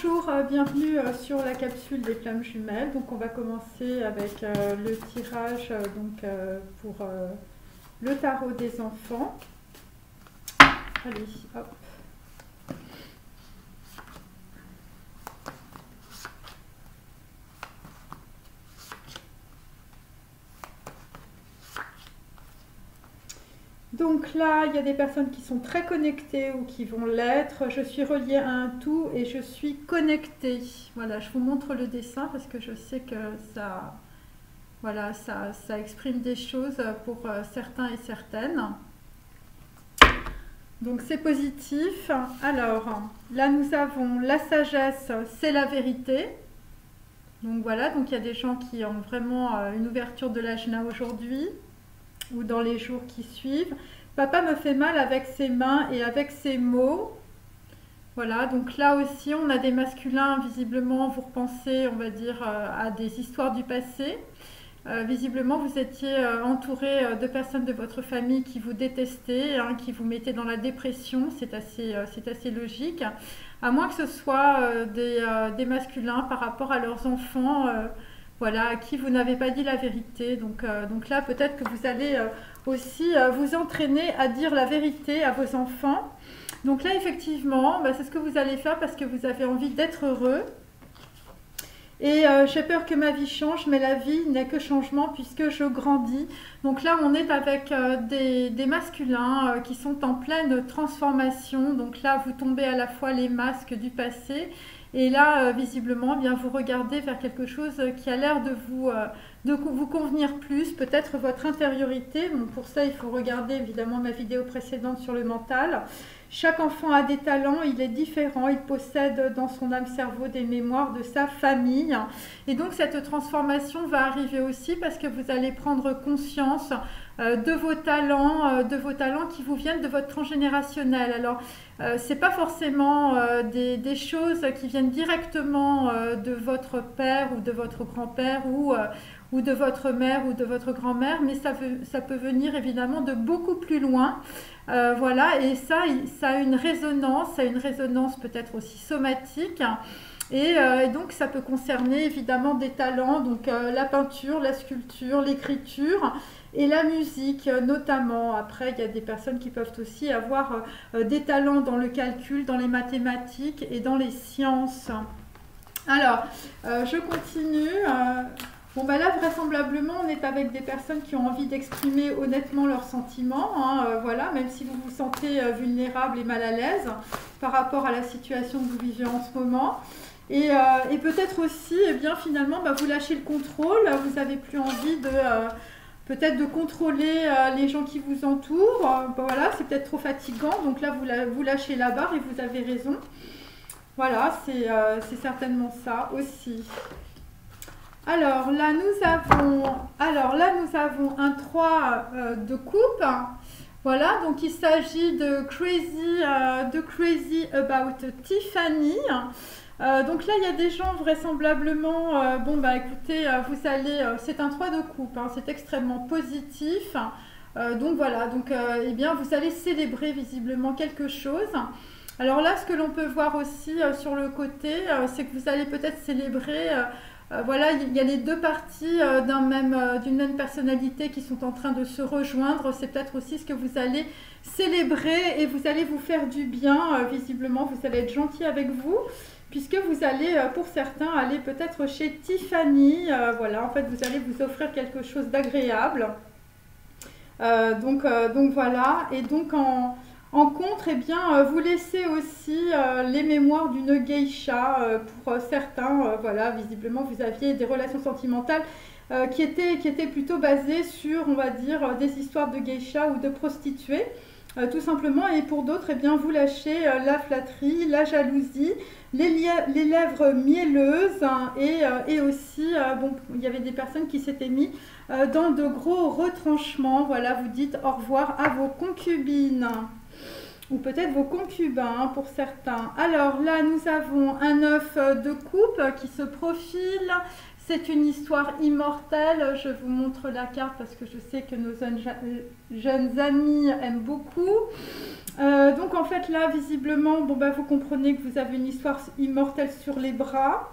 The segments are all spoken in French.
Bonjour, bienvenue sur la capsule des flammes jumelles. Donc on va commencer avec le tirage pour le tarot des enfants. Allez, hop. Donc là, il y a des personnes qui sont très connectées ou qui vont l'être. Je suis reliée à un tout et je suis connectée. Voilà, je vous montre le dessin parce que je sais que ça, voilà, ça exprime des choses pour certains et certaines. Donc c'est positif. Alors, là nous avons la sagesse, c'est la vérité. Donc voilà, donc il y a des gens qui ont vraiment une ouverture de l'ajna aujourd'hui ou dans les jours qui suivent. Papa me fait mal avec ses mains et avec ses mots. Voilà, donc là aussi on a des masculins, visiblement vous repensez, on va dire, à des histoires du passé. Visiblement vous étiez entouré de personnes de votre famille qui vous détestaient, hein, qui vous mettaient dans la dépression, c'est assez logique. À moins que ce soit des masculins par rapport à leurs enfants, voilà, à qui vous n'avez pas dit la vérité. Donc là, peut-être que vous allez aussi vous entraîner à dire la vérité à vos enfants. Donc là, effectivement, c'est ce que vous allez faire parce que vous avez envie d'être heureux. Et j'ai peur que ma vie change, mais la vie n'est que changement puisque je grandis. Donc là, on est avec des masculins qui sont en pleine transformation. Donc là, vous tombez à la fois les masques du passé. Et là, visiblement, eh bien, vous regardez vers quelque chose qui a l'air de vous convenir plus, peut-être votre intériorité. Bon, pour ça, il faut regarder évidemment ma vidéo précédente sur le mental. Chaque enfant a des talents, il est différent, il possède dans son âme-cerveau des mémoires de sa famille. Et donc cette transformation va arriver aussi parce que vous allez prendre conscience de vos talents qui vous viennent de votre transgénérationnel. Alors, c'est pas forcément des choses qui viennent directement de votre père ou de votre grand-père ou de votre mère ou de votre grand-mère, mais ça peut venir évidemment de beaucoup plus loin. Voilà, et ça a une résonance peut-être aussi somatique. Et donc ça peut concerner évidemment des talents, donc la peinture, la sculpture, l'écriture et la musique notamment. Après, il y a des personnes qui peuvent aussi avoir des talents dans le calcul, dans les mathématiques et dans les sciences. Alors, je continue. Bon, là, vraisemblablement, on est avec des personnes qui ont envie d'exprimer honnêtement leurs sentiments, hein, voilà, même si vous vous sentez vulnérable et mal à l'aise par rapport à la situation que vous vivez en ce moment. Et peut-être aussi, eh bien, finalement, vous lâchez le contrôle, vous n'avez plus envie peut-être de contrôler les gens qui vous entourent. Voilà, c'est peut-être trop fatigant, donc là, vous lâchez la barre et vous avez raison. Voilà, c'est certainement ça aussi. Alors là, nous avons un 3 de coupe. Voilà, donc il s'agit de Crazy About Tiffany. Donc là, il y a des gens vraisemblablement, écoutez, c'est un 3 de coupe, hein, c'est extrêmement positif. Donc voilà, eh bien, vous allez célébrer visiblement quelque chose. Alors là, ce que l'on peut voir aussi sur le côté, c'est que vous allez peut-être célébrer... voilà, il y a les deux parties d'une même personnalité qui sont en train de se rejoindre. C'est peut-être aussi ce que vous allez célébrer et vous allez vous faire du bien. Visiblement, vous allez être gentil avec vous puisque vous allez, pour certains, aller peut-être chez Tiffany. Voilà, en fait, vous allez vous offrir quelque chose d'agréable. Donc voilà, et donc en contre, eh bien, vous laissez aussi les mémoires d'une geisha pour certains. Voilà, visiblement, vous aviez des relations sentimentales qui étaient plutôt basées sur, on va dire, des histoires de geisha ou de prostituées, tout simplement. Et pour d'autres, eh bien, vous lâchez la flatterie, la jalousie, les lèvres mielleuses, hein, et aussi, il y avait des personnes qui s'étaient mis dans de gros retranchements. Voilà, vous dites au revoir à vos concubines. Ou peut-être vos concubins, hein, pour certains. Alors là, nous avons un 9 de coupe qui se profile. c'est une histoire immortelle. Je vous montre la carte parce que je sais que nos jeunes amis aiment beaucoup. Donc en fait là, visiblement, bon, bah, vous comprenez que vous avez une histoire immortelle sur les bras.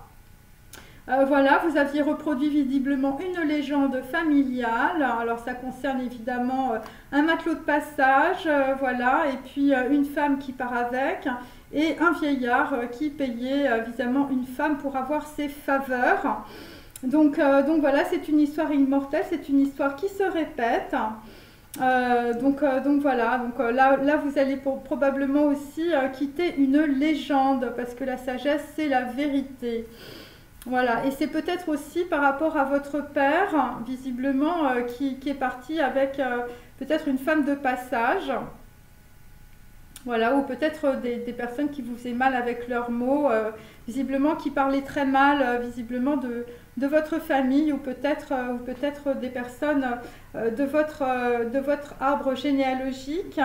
Voilà, vous aviez reproduit visiblement une légende familiale. Alors ça concerne évidemment un matelot de passage, voilà, et puis une femme qui part avec, et un vieillard qui payait visiblement une femme pour avoir ses faveurs. Donc voilà, c'est une histoire immortelle, c'est une histoire qui se répète. Donc voilà, là vous allez probablement aussi quitter une légende, parce que la sagesse c'est la vérité. Voilà, et c'est peut-être aussi par rapport à votre père, visiblement, qui est parti avec peut-être une femme de passage. Voilà, ou peut-être des personnes qui vous faisaient mal avec leurs mots, visiblement qui parlaient très mal, visiblement de votre famille, ou peut-être des personnes de votre arbre généalogique.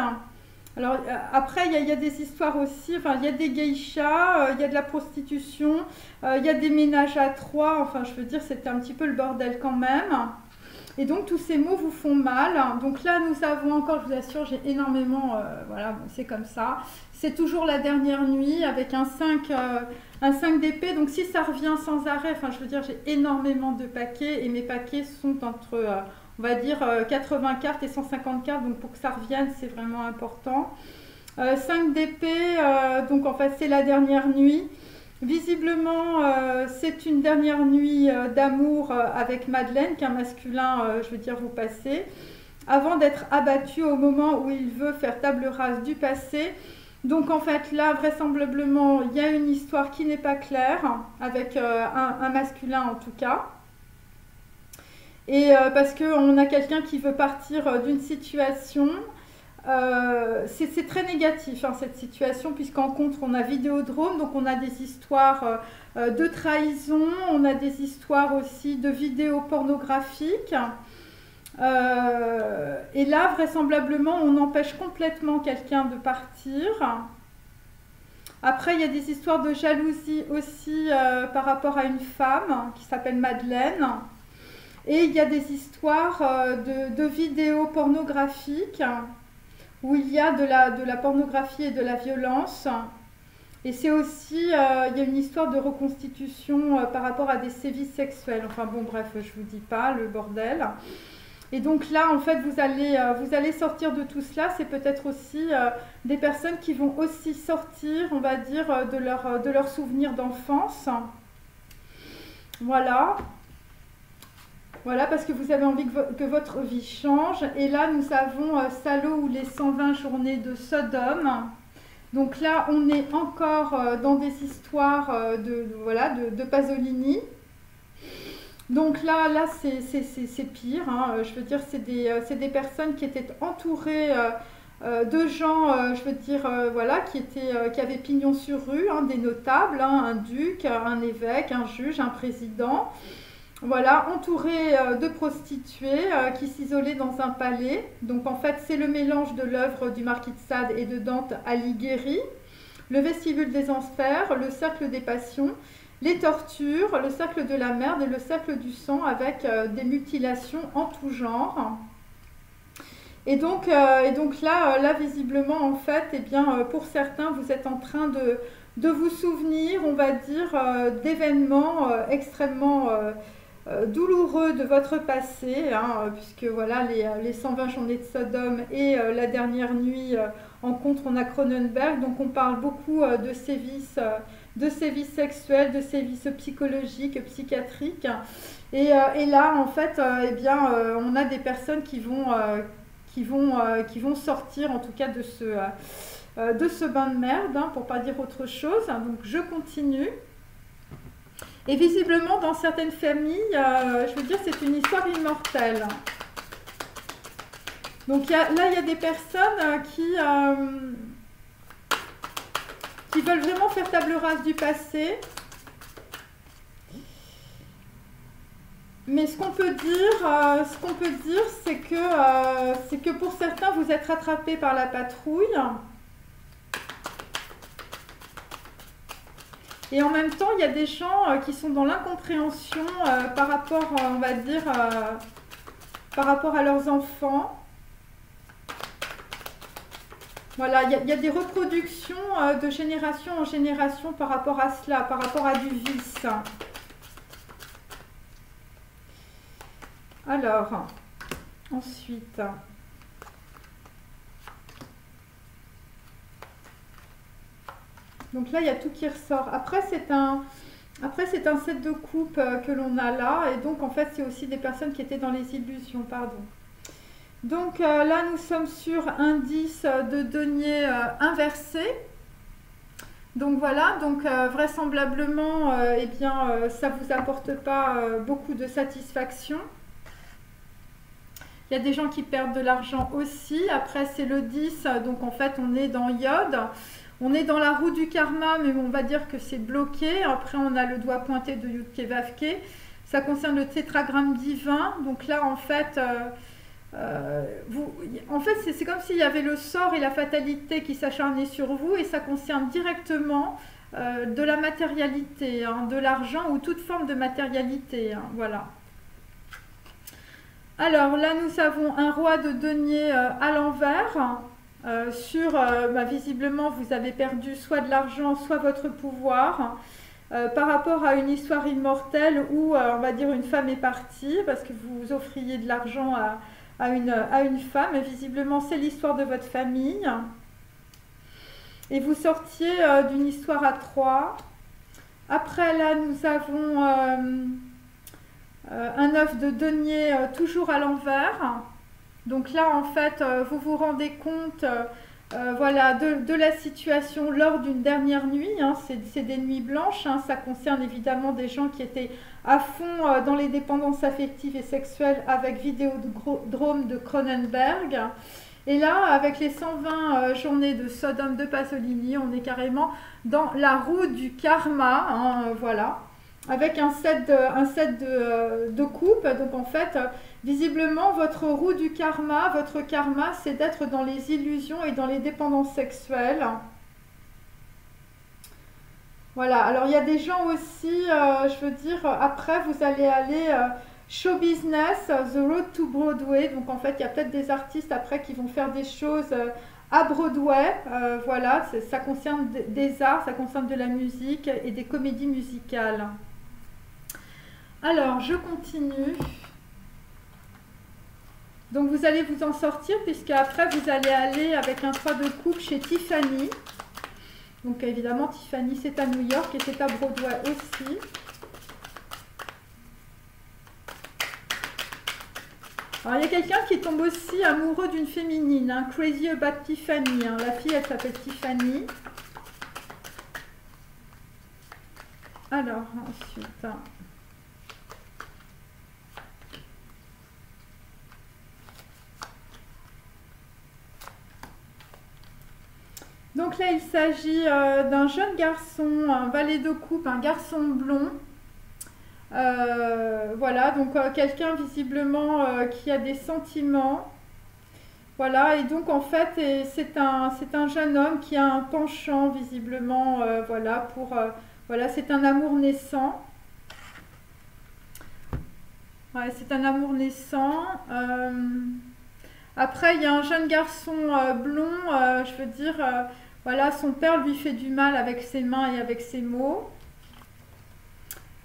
Alors après, il y a des histoires aussi, enfin il y a des geishas, il y a de la prostitution, il y a des ménages à trois, enfin je veux dire c'était un petit peu le bordel quand même. Et donc tous ces mots vous font mal. Donc là nous avons encore, je vous assure, j'ai énormément, voilà, bon, c'est comme ça. C'est toujours la dernière nuit avec un 5 d'épée, donc si ça revient sans arrêt, enfin je veux dire j'ai énormément de paquets et mes paquets sont entre... on va dire 80 cartes et 150 cartes, donc pour que ça revienne, c'est vraiment important. 5 d'épée, donc en fait, c'est la dernière nuit. Visiblement, c'est une dernière nuit d'amour avec Madeleine, qu'un masculin, je veux dire, vous passez, avant d'être abattu au moment où il veut faire table rase du passé. Donc en fait, là, vraisemblablement, il y a une histoire qui n'est pas claire, avec un masculin en tout cas. Et parce qu'on a quelqu'un qui veut partir d'une situation, c'est très négatif hein, cette situation, puisqu'en contre on a Vidéodrome, donc on a des histoires de trahison, on a des histoires aussi de vidéos pornographiques. Et là, vraisemblablement, on empêche complètement quelqu'un de partir. Après, il y a des histoires de jalousie aussi par rapport à une femme qui s'appelle Madeleine. Et il y a des histoires de vidéos pornographiques où il y a de la pornographie et de la violence. Et c'est aussi, il y a une histoire de reconstitution par rapport à des sévices sexuels. Enfin bon, bref, je ne vous dis pas, le bordel. Et donc là, en fait, vous allez sortir de tout cela. C'est peut-être aussi des personnes qui vont aussi sortir, on va dire, de leurs souvenirs d'enfance. Voilà. Voilà, parce que vous avez envie que votre vie change. Et là, nous avons Salaud ou les 120 journées de Sodome. Donc là, on est encore dans des histoires de Pasolini. Donc là c'est pire. Hein. Je veux dire, c'est des personnes qui étaient entourées de gens, je veux dire, voilà, qui avaient pignon sur rue, hein, des notables, hein, un duc, un évêque, un juge, un président. Voilà, entourés de prostituées qui s'isolaient dans un palais. Donc en fait, c'est le mélange de l'œuvre du Marquis de Sade et de Dante Alighieri, le vestibule des enfers, le cercle des passions, les tortures, le cercle de la merde et le cercle du sang avec des mutilations en tout genre. Et donc là, visiblement, en fait, eh bien, pour certains, vous êtes en train de vous souvenir, on va dire, d'événements extrêmement douloureux de votre passé, hein, puisque voilà, les 120 journées de Sodome et la dernière nuit en contre, on a Cronenberg, donc on parle beaucoup de sévices sexuels, de sévices psychologiques, psychiatriques. Et là, en fait, eh bien, on a des personnes qui vont sortir, en tout cas, de ce bain de merde, hein, pour ne pas dire autre chose. Donc, je continue. Et visiblement, dans certaines familles, je veux dire, c'est une histoire immortelle. Donc là, il y a des personnes qui veulent vraiment faire table rase du passé. Mais ce qu'on peut dire, c'est que pour certains, vous êtes rattrapés par la patrouille. Et en même temps, il y a des gens qui sont dans l'incompréhension par rapport, on va dire, par rapport à leurs enfants. Voilà, il y a des reproductions de génération en génération par rapport à cela, par rapport à du vice. Alors, ensuite... Donc là, il y a tout qui ressort. Après, c'est un set de coupe que l'on a là. Et donc, en fait, c'est aussi des personnes qui étaient dans les illusions, pardon. Donc là, nous sommes sur un 10 de denier inversé. Donc voilà, donc vraisemblablement, eh bien, ça ne vous apporte pas beaucoup de satisfaction. Il y a des gens qui perdent de l'argent aussi. Après, c'est le 10, donc en fait, on est dans Yod. On est dans la roue du karma, mais on va dire que c'est bloqué. Après, on a le doigt pointé de Yudke Vavke. Ça concerne le tétragramme divin. Donc là, en fait, c'est comme s'il y avait le sort et la fatalité qui s'acharnaient sur vous. Et ça concerne directement de la matérialité, hein, de l'argent ou toute forme de matérialité. Hein, voilà. Alors là, nous avons un roi de denier à l'envers. Visiblement, vous avez perdu soit de l'argent, soit votre pouvoir par rapport à une histoire immortelle où, on va dire, une femme est partie parce que vous offriez de l'argent à une femme. Et visiblement, c'est l'histoire de votre famille. Et vous sortiez d'une histoire à 3. Après, là, nous avons un œuf de denier toujours à l'envers. Donc là, en fait, vous vous rendez compte voilà, de la situation lors d'une dernière nuit. Hein, c'est des nuits blanches. Hein, ça concerne évidemment des gens qui étaient à fond dans les dépendances affectives et sexuelles avec Vidéodrome de Cronenberg. Et là, avec les 120 journées de Sodome de Pasolini, on est carrément dans la roue du karma. Hein, voilà. Avec un set de coupe. Donc en fait, visiblement, votre roue du karma, votre karma, c'est d'être dans les illusions et dans les dépendances sexuelles. Voilà, alors il y a des gens aussi, je veux dire, après vous allez aller show business, The Road to Broadway. Donc en fait, il y a peut-être des artistes après qui vont faire des choses à Broadway. Voilà, ça concerne des arts, ça concerne de la musique et des comédies musicales. Alors, je continue. Donc, vous allez vous en sortir puisque après, vous allez aller avec un 3 de coupe chez Tiffany. Donc, évidemment, Tiffany, c'est à New York et c'est à Broadway aussi. Alors, il y a quelqu'un qui tombe aussi amoureux d'une féminine. Hein, Crazy About Tiffany. Hein. La fille, elle s'appelle Tiffany. Alors, ensuite... Donc là, il s'agit d'un jeune garçon, un valet de coupe, un garçon blond. Voilà, donc quelqu'un visiblement qui a des sentiments. Voilà, et donc en fait, c'est un jeune homme qui a un penchant visiblement, voilà, voilà, c'est un amour naissant. Ouais, c'est un amour naissant. Après, il y a un jeune garçon blond, je veux dire... voilà, son père lui fait du mal avec ses mains et avec ses mots.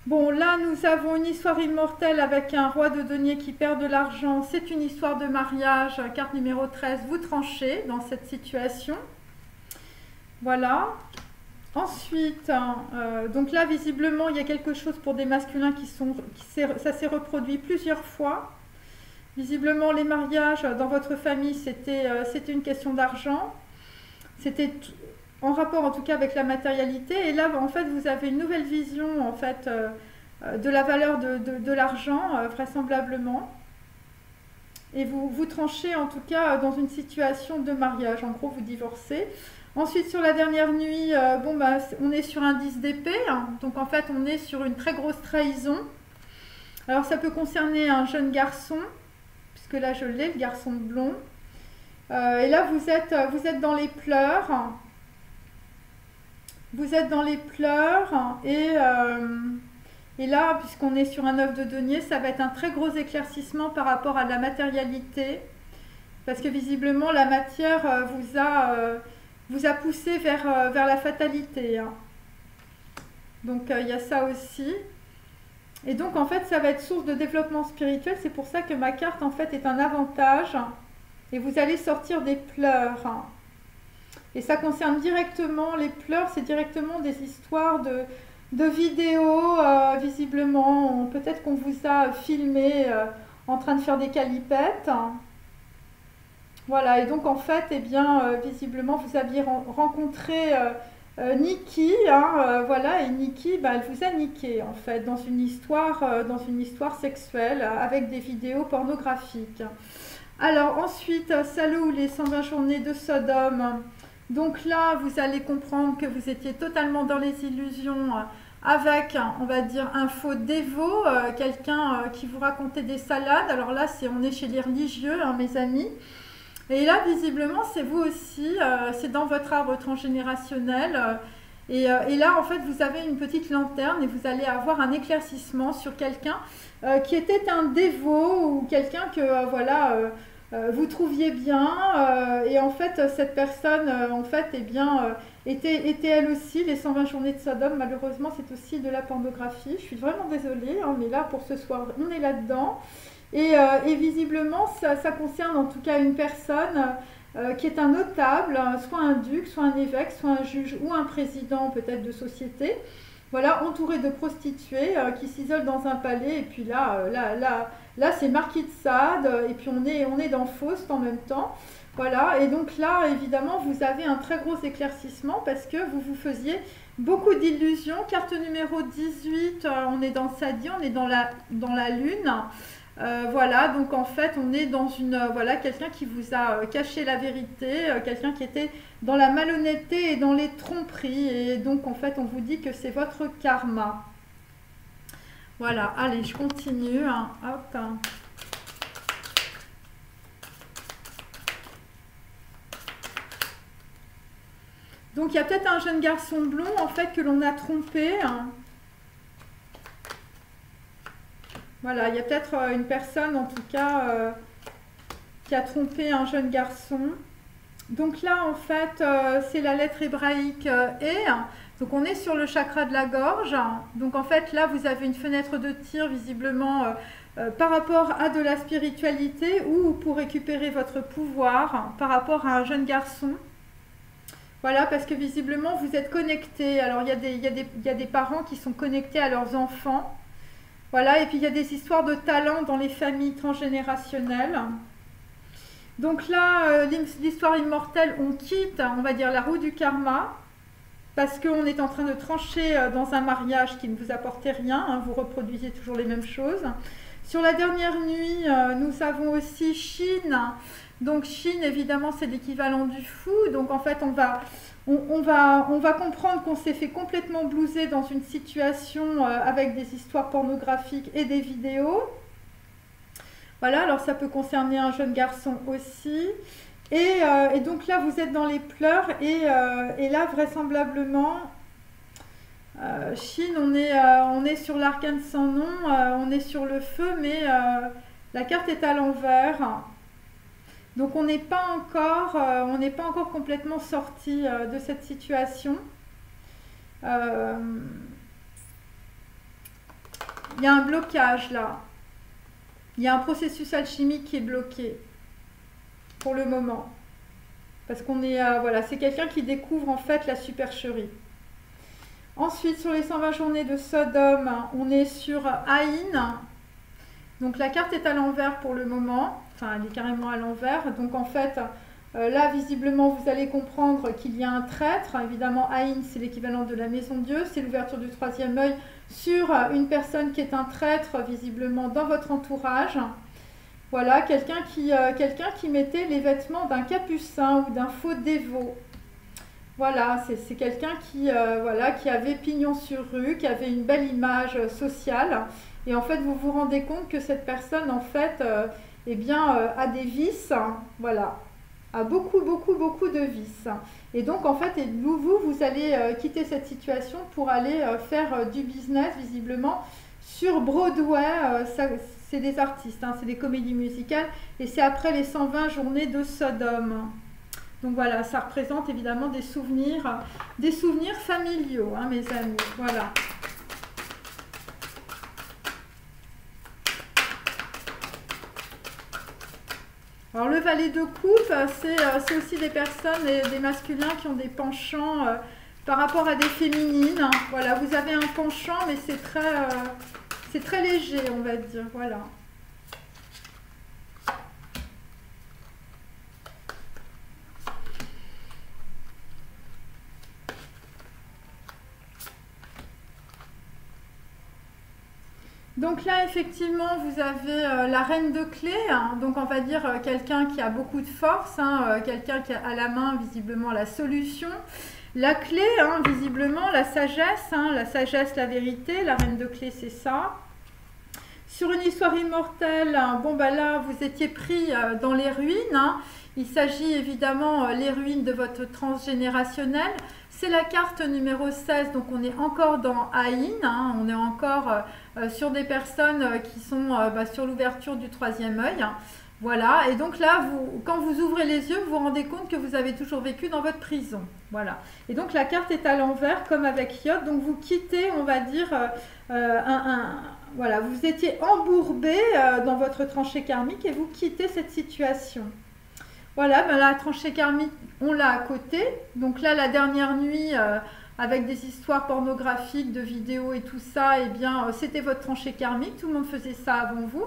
Bon, là, nous avons une histoire immortelle avec un roi de denier qui perd de l'argent. C'est une histoire de mariage, carte numéro 13. Vous tranchez dans cette situation. Voilà. Ensuite, donc là, visiblement, il y a quelque chose pour des masculins ça s'est reproduit plusieurs fois. Visiblement, les mariages dans votre famille, c'était une question d'argent. C'était en rapport en tout cas avec la matérialité. Et là, en fait, vous avez une nouvelle vision en fait, de la valeur de l'argent, vraisemblablement. Et vous tranchez en tout cas dans une situation de mariage. En gros, vous divorcez. Ensuite, sur la dernière nuit, on est sur un 10 d'épée. Hein, donc en fait, on est sur une très grosse trahison. Alors ça peut concerner un jeune garçon, puisque là je l'ai, le garçon blond. Et là, vous êtes dans les pleurs. vous êtes dans les pleurs et là, puisqu'on est sur un œuf de denier, ça va être un très gros éclaircissement par rapport à la matérialité. Parce que visiblement, la matière vous a poussé vers la fatalité. Hein. Donc, il y a ça aussi. Et donc, en fait, ça va être source de développement spirituel. C'est pour ça que ma carte, en fait, est un avantage. Et vous allez sortir des pleurs. Hein. Et ça concerne directement, les pleurs, c'est directement des histoires de vidéos, visiblement. Peut-être qu'on vous a filmé en train de faire des calipettes. Voilà, et donc en fait, eh bien, visiblement, vous aviez rencontré Nikki, hein, voilà, et Nikki, bah, elle vous a niqué en fait dans une histoire sexuelle avec des vidéos pornographiques. Alors ensuite, Salou, les 120 journées de Sodome. Donc là, vous allez comprendre que vous étiez totalement dans les illusions avec, on va dire, un faux dévot, quelqu'un qui vous racontait des salades. Alors là, on est chez les religieux, hein, mes amis. Et là, visiblement, c'est vous aussi, c'est dans votre arbre transgénérationnel. Et là, en fait, vous avez une petite lanterne et vous allez avoir un éclaircissement sur quelqu'un qui était un dévot ou quelqu'un que, voilà, vous trouviez bien. Et en fait, cette personne, en fait, eh bien, était elle aussi, les 120 journées de Sodome. Malheureusement, c'est aussi de la pornographie. Je suis vraiment désolée, hein, mais là, pour ce soir, on est là-dedans. Et visiblement, ça concerne en tout cas une personne qui est un notable, soit un duc, soit un évêque, soit un juge ou un président peut-être de société. Voilà, entouré de prostituées qui s'isolent dans un palais. Et puis là c'est Marquis de Sade. Et puis on est dans Faust en même temps. Voilà, et donc là, évidemment, vous avez un très gros éclaircissement parce que vous vous faisiez beaucoup d'illusions. Carte numéro 18, on est dans le Sadi, on est dans la lune. Voilà, donc en fait, on est dans voilà, quelqu'un qui vous a caché la vérité, quelqu'un qui était dans la malhonnêteté et dans les tromperies. Et donc, en fait, on vous dit que c'est votre karma. Voilà, allez, je continue. Hein, hop. Donc, il y a peut-être un jeune garçon blond, en fait, que l'on a trompé. Hein. Voilà, il y a peut-être une personne, en tout cas, qui a trompé un jeune garçon. Donc là, en fait, c'est la lettre hébraïque E. Donc on est sur le chakra de la gorge. Donc en fait, là, vous avez une fenêtre de tir, visiblement, par rapport à de la spiritualité ou pour récupérer votre pouvoir par rapport à un jeune garçon. Voilà, parce que visiblement, vous êtes connectés. Alors, il y a des parents qui sont connectés à leurs enfants. Voilà, et puis il y a des histoires de talent dans les familles transgénérationnelles. Donc là, l'histoire immortelle, on quitte, on va dire, la roue du karma, parce qu'on est en train de trancher dans un mariage qui ne vous apportait rien, hein, vous reproduisez toujours les mêmes choses. Sur la dernière nuit, nous avons aussi Chine. Donc Chine, évidemment, c'est l'équivalent du fou. Donc en fait, on va comprendre qu'on s'est fait complètement blouser dans une situation avec des histoires pornographiques et des vidéos. Voilà, alors ça peut concerner un jeune garçon aussi. Et donc là, vous êtes dans les pleurs et là, vraisemblablement, Chine, on est sur l'arcane sans nom, on est sur le feu, mais la carte est à l'envers. Donc on n'est pas encore complètement sorti de cette situation. Il y a un blocage là. Il y a un processus alchimique qui est bloqué pour le moment. Parce qu'on est, voilà, c'est quelqu'un qui découvre en fait la supercherie. Ensuite, sur les 120 journées de Sodome, on est sur Aïn. Donc la carte est à l'envers pour le moment. Enfin, elle est carrément à l'envers. Donc en fait, là, visiblement, vous allez comprendre qu'il y a un traître. Évidemment, Aïn, c'est l'équivalent de la maison de Dieu. C'est l'ouverture du troisième œil sur une personne qui est un traître, visiblement, dans votre entourage. Voilà, quelqu'un qui mettait les vêtements d'un capucin ou d'un faux dévot. Voilà, c'est quelqu'un voilà, qui avait pignon sur rue, qui avait une belle image sociale. Et en fait, vous vous rendez compte que cette personne, en fait, eh bien, a des vices. Voilà. à beaucoup, beaucoup, beaucoup de vices. Et donc, en fait, vous allez quitter cette situation pour aller faire du business, visiblement, sur Broadway. C'est des artistes, hein, c'est des comédies musicales, et c'est après les 120 journées de Sodome. Donc voilà, ça représente évidemment des souvenirs familiaux, hein, mes amis. Voilà. Alors le valet de coupe, c'est aussi des personnes, des masculins qui ont des penchants par rapport à des féminines. Voilà, vous avez un penchant, mais c'est très léger, on va dire. Voilà. Donc là, effectivement, vous avez la reine de clés, hein, donc on va dire quelqu'un qui a beaucoup de force, hein, quelqu'un qui a à la main visiblement la solution. La clé, hein, visiblement, la sagesse, la vérité, la reine de clés, c'est ça. Sur une histoire immortelle, bon bah là, vous étiez pris dans les ruines, hein. Il s'agit évidemment les ruines de votre transgénérationnel. C'est la carte numéro 16, donc on est encore dans Aïn, hein, on est encore sur des personnes qui sont sur l'ouverture du troisième œil. Hein. Voilà, et donc là, quand vous ouvrez les yeux, vous vous rendez compte que vous avez toujours vécu dans votre prison. Voilà, et donc la carte est à l'envers, comme avec Yod, donc vous quittez, on va dire, voilà, vous étiez embourbé dans votre tranchée karmique et vous quittez cette situation. Voilà, ben la tranchée karmique, on l'a à côté. Donc là, la dernière nuit, avec des histoires pornographiques, de vidéos et tout ça, eh bien, c'était votre tranchée karmique. Tout le monde faisait ça avant vous.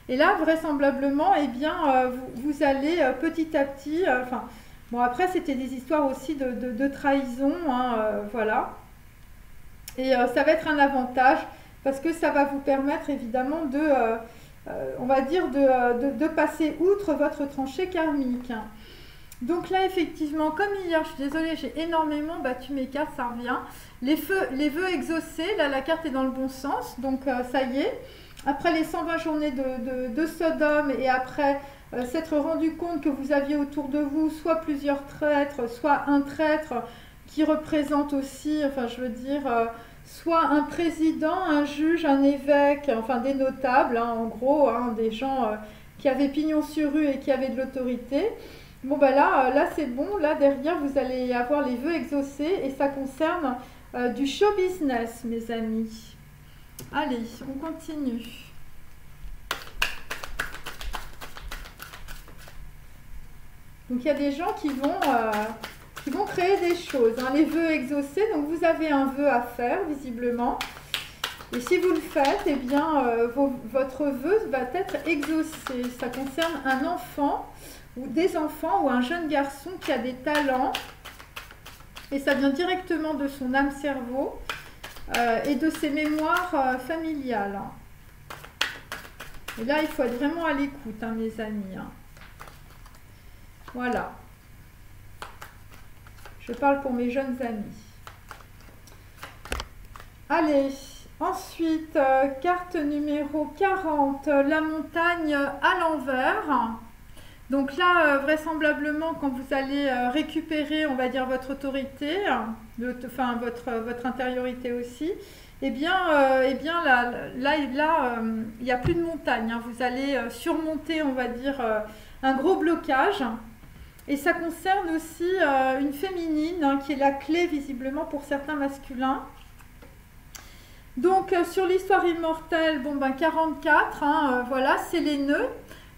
Et là, vraisemblablement, eh bien, vous allez petit à petit... Enfin, bon, après, c'était des histoires aussi de trahison, hein, voilà. Et ça va être un avantage parce que ça va vous permettre, évidemment, on va dire de passer outre votre tranchée karmique. Donc là, effectivement, comme hier, je suis désolée, j'ai énormément battu mes cartes, ça revient. Les vœux exaucés, là, la carte est dans le bon sens, donc ça y est. Après les 120 journées de Sodome et après s'être rendu compte que vous aviez autour de vous soit plusieurs traîtres, soit un traître qui représente aussi, enfin, je veux dire... soit un président, un juge, un évêque, enfin des notables, hein, en gros, hein, des gens qui avaient pignon sur rue et qui avaient de l'autorité. Bon, ben là c'est bon, là derrière vous allez avoir les vœux exaucés et ça concerne du show business, mes amis. Allez, on continue. Donc il y a des gens qui vont créer des choses, hein, les vœux exaucés. Donc vous avez un vœu à faire visiblement et si vous le faites, eh bien votre vœu va être exaucé. Ça concerne un enfant ou des enfants ou un jeune garçon qui a des talents et ça vient directement de son âme-cerveau et de ses mémoires familiales. Et là, il faut être vraiment à l'écoute, hein, mes amis. Hein. Voilà. Je parle pour mes jeunes amis. Allez, ensuite, carte numéro 40, la montagne à l'envers. Donc là, vraisemblablement, quand vous allez récupérer, on va dire, votre autorité, enfin votre intériorité aussi, eh bien là, il n'y a plus de montagne. Hein. Vous allez surmonter, on va dire, un gros blocage. Et ça concerne aussi une féminine, hein, qui est la clé visiblement pour certains masculins. Donc sur l'histoire immortelle, bon ben 44, hein, voilà, c'est les nœuds.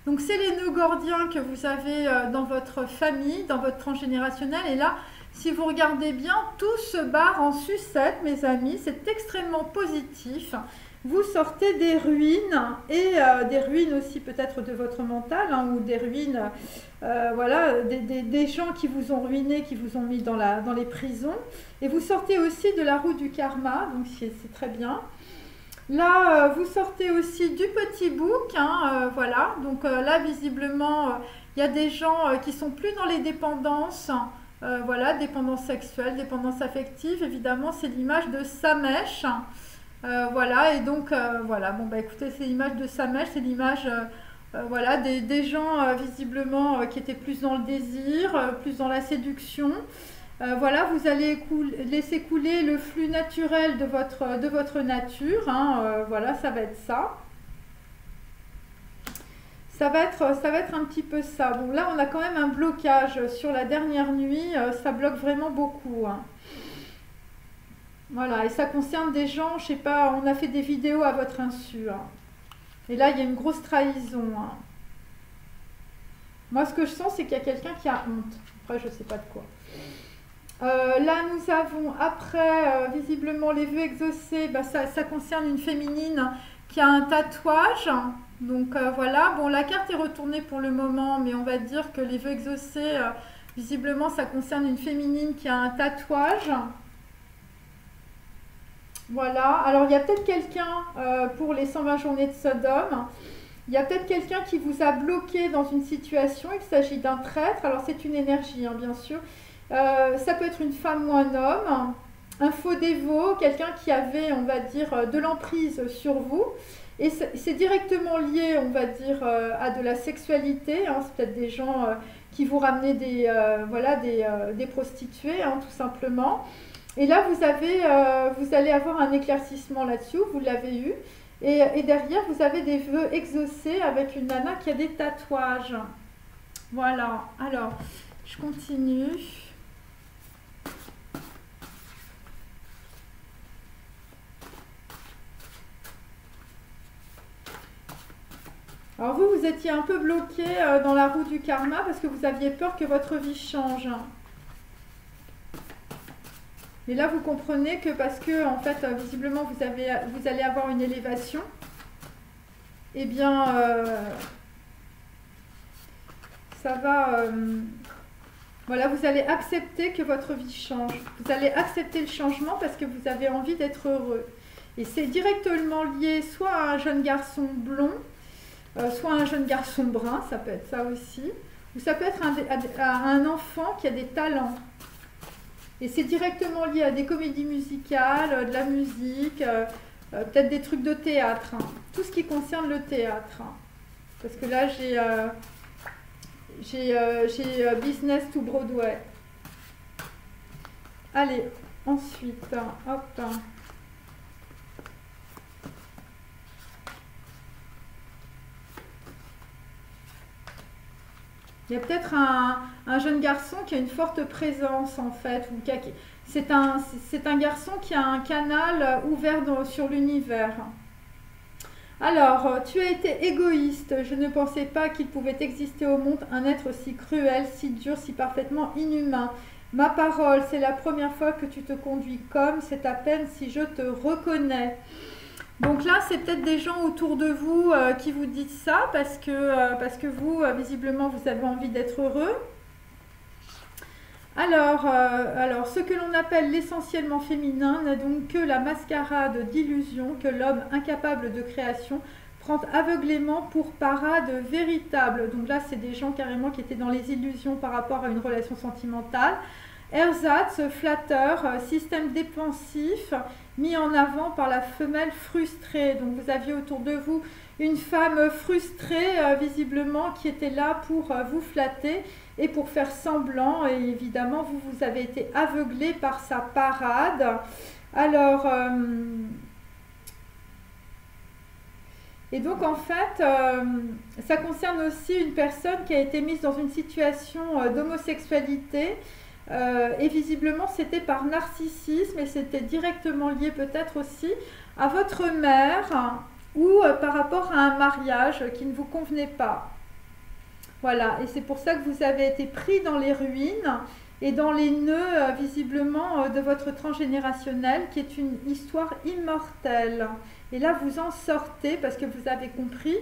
Donc c'est les nœuds gordiens que vous avez dans votre famille, dans votre transgénérationnel. Et là, si vous regardez bien, tout se barre en sucette, mes amis. C'est extrêmement positif. Vous sortez des ruines et des ruines aussi peut-être de votre mental, hein, ou des ruines, voilà, des gens qui vous ont ruiné, qui vous ont mis dans les prisons. Et vous sortez aussi de la roue du karma, donc c'est très bien. Là, vous sortez aussi du petit bouc, hein, voilà. Donc là, visiblement, il y a des gens qui sont plus dans les dépendances, voilà, dépendance sexuelle, dépendance affective. Évidemment, c'est l'image de Samèche. Voilà, et donc voilà, bon bah écoutez, c'est l'image de Samèche, c'est l'image Voilà, des gens visiblement qui étaient plus dans le désir, plus dans la séduction. Voilà, vous allez laisser couler le flux naturel de votre nature, hein, voilà, ça va être ça. Ça va être un petit peu ça. Bon, là, on a quand même un blocage sur la dernière nuit. Ça bloque vraiment beaucoup, hein. Voilà, et ça concerne des gens, je sais pas, on a fait des vidéos à votre insu, hein. Et là, il y a une grosse trahison, hein. Moi, ce que je sens, c'est qu'il y a quelqu'un qui a honte. Après, je sais pas de quoi. Là, nous avons, après, visiblement, les vœux exaucés. Bah, ça concerne une féminine qui a un tatouage. Donc voilà, bon, la carte est retournée pour le moment, mais on va dire que les vœux exaucés, visiblement, ça concerne une féminine qui a un tatouage. Voilà, alors il y a peut-être quelqu'un, pour les 120 journées de Sodome, il y a peut-être quelqu'un qui vous a bloqué dans une situation, il s'agit d'un traître, alors c'est une énergie, hein, bien sûr. Ça peut être une femme ou un homme, un faux dévot, quelqu'un qui avait, on va dire, de l'emprise sur vous. Et c'est directement lié, on va dire, à de la sexualité, hein. C'est peut-être des gens qui vous ramenaient voilà, des prostituées, hein, tout simplement. Et là, vous allez avoir un éclaircissement là-dessus, vous l'avez eu. Et derrière, vous avez des vœux exaucés avec une nana qui a des tatouages. Voilà, alors, je continue. Alors vous étiez un peu bloqué dans la roue du karma parce que vous aviez peur que votre vie change. Mais là, vous comprenez que parce que, en fait, visiblement, vous allez avoir une élévation, eh bien, ça va... voilà, vous allez accepter que votre vie change. Vous allez accepter le changement parce que vous avez envie d'être heureux. Et c'est directement lié soit à un jeune garçon blond, soit un jeune garçon brun, ça peut être ça aussi, ou ça peut être un enfant qui a des talents. Et c'est directement lié à des comédies musicales, de la musique, peut-être des trucs de théâtre, hein. Tout ce qui concerne le théâtre, hein. Parce que là, j'ai Business to Broadway. Allez, ensuite, hop. Il y a peut-être un jeune garçon qui a une forte présence, en fait. C'est un garçon qui a un canal ouvert sur l'univers. Alors, tu as été égoïste. Je ne pensais pas qu'il pouvait exister au monde un être si cruel, si dur, si parfaitement inhumain. Ma parole, c'est la première fois que tu te conduis comme, c'est à peine si je te reconnais. Donc là, c'est peut-être des gens autour de vous qui vous disent ça parce que vous, visiblement, vous avez envie d'être heureux. Alors, ce que l'on appelle l'essentiellement féminin n'est donc que la mascarade d'illusion que l'homme incapable de création prend aveuglément pour parade véritable. Donc là, c'est des gens carrément qui étaient dans les illusions par rapport à une relation sentimentale. Ersatz, flatteur, système défensif mis en avant par la femelle frustrée. Donc vous aviez autour de vous une femme frustrée, visiblement, qui était là pour vous flatter et pour faire semblant. Et évidemment, vous avez été aveuglé par sa parade. Alors, et donc en fait, ça concerne aussi une personne qui a été mise dans une situation d'homosexualité. Et visiblement, c'était par narcissisme et c'était directement lié peut-être aussi à votre mère ou par rapport à un mariage qui ne vous convenait pas. Voilà, et c'est pour ça que vous avez été pris dans les ruines et dans les nœuds visiblement de votre transgénérationnel qui est une histoire immortelle. Et là, vous en sortez parce que vous avez compris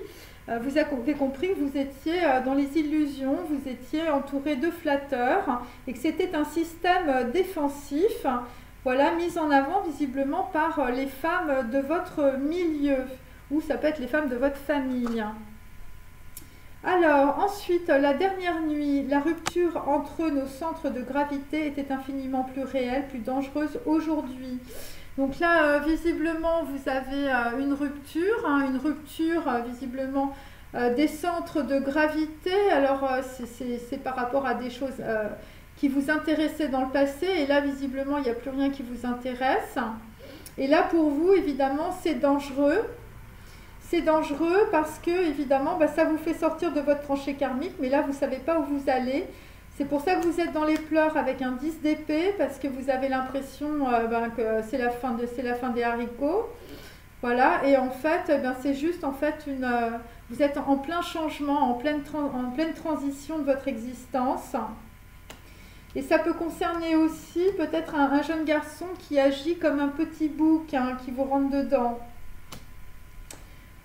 que vous étiez dans les illusions, vous étiez entouré de flatteurs et que c'était un système défensif, voilà, mis en avant visiblement par les femmes de votre milieu ou ça peut être les femmes de votre famille. Alors, ensuite, la dernière nuit, la rupture entre nos centres de gravité était infiniment plus réelle, plus dangereuse aujourd'hui. Donc là, visiblement, vous avez une rupture visiblement des centres de gravité. Alors, c'est par rapport à des choses qui vous intéressaient dans le passé. Et là, visiblement, il n'y a plus rien qui vous intéresse. Et là, pour vous, évidemment, c'est dangereux. C'est dangereux parce que, évidemment, ça vous fait sortir de votre tranchée karmique. Mais là, vous ne savez pas où vous allez. C'est pour ça que vous êtes dans les pleurs avec un 10 d'épée, parce que vous avez l'impression que c'est la fin des haricots. Voilà, et en fait, c'est juste en fait vous êtes en plein changement, en pleine transition de votre existence. Et ça peut concerner aussi peut-être un jeune garçon qui agit comme un petit bouc, hein, qui vous rentre dedans.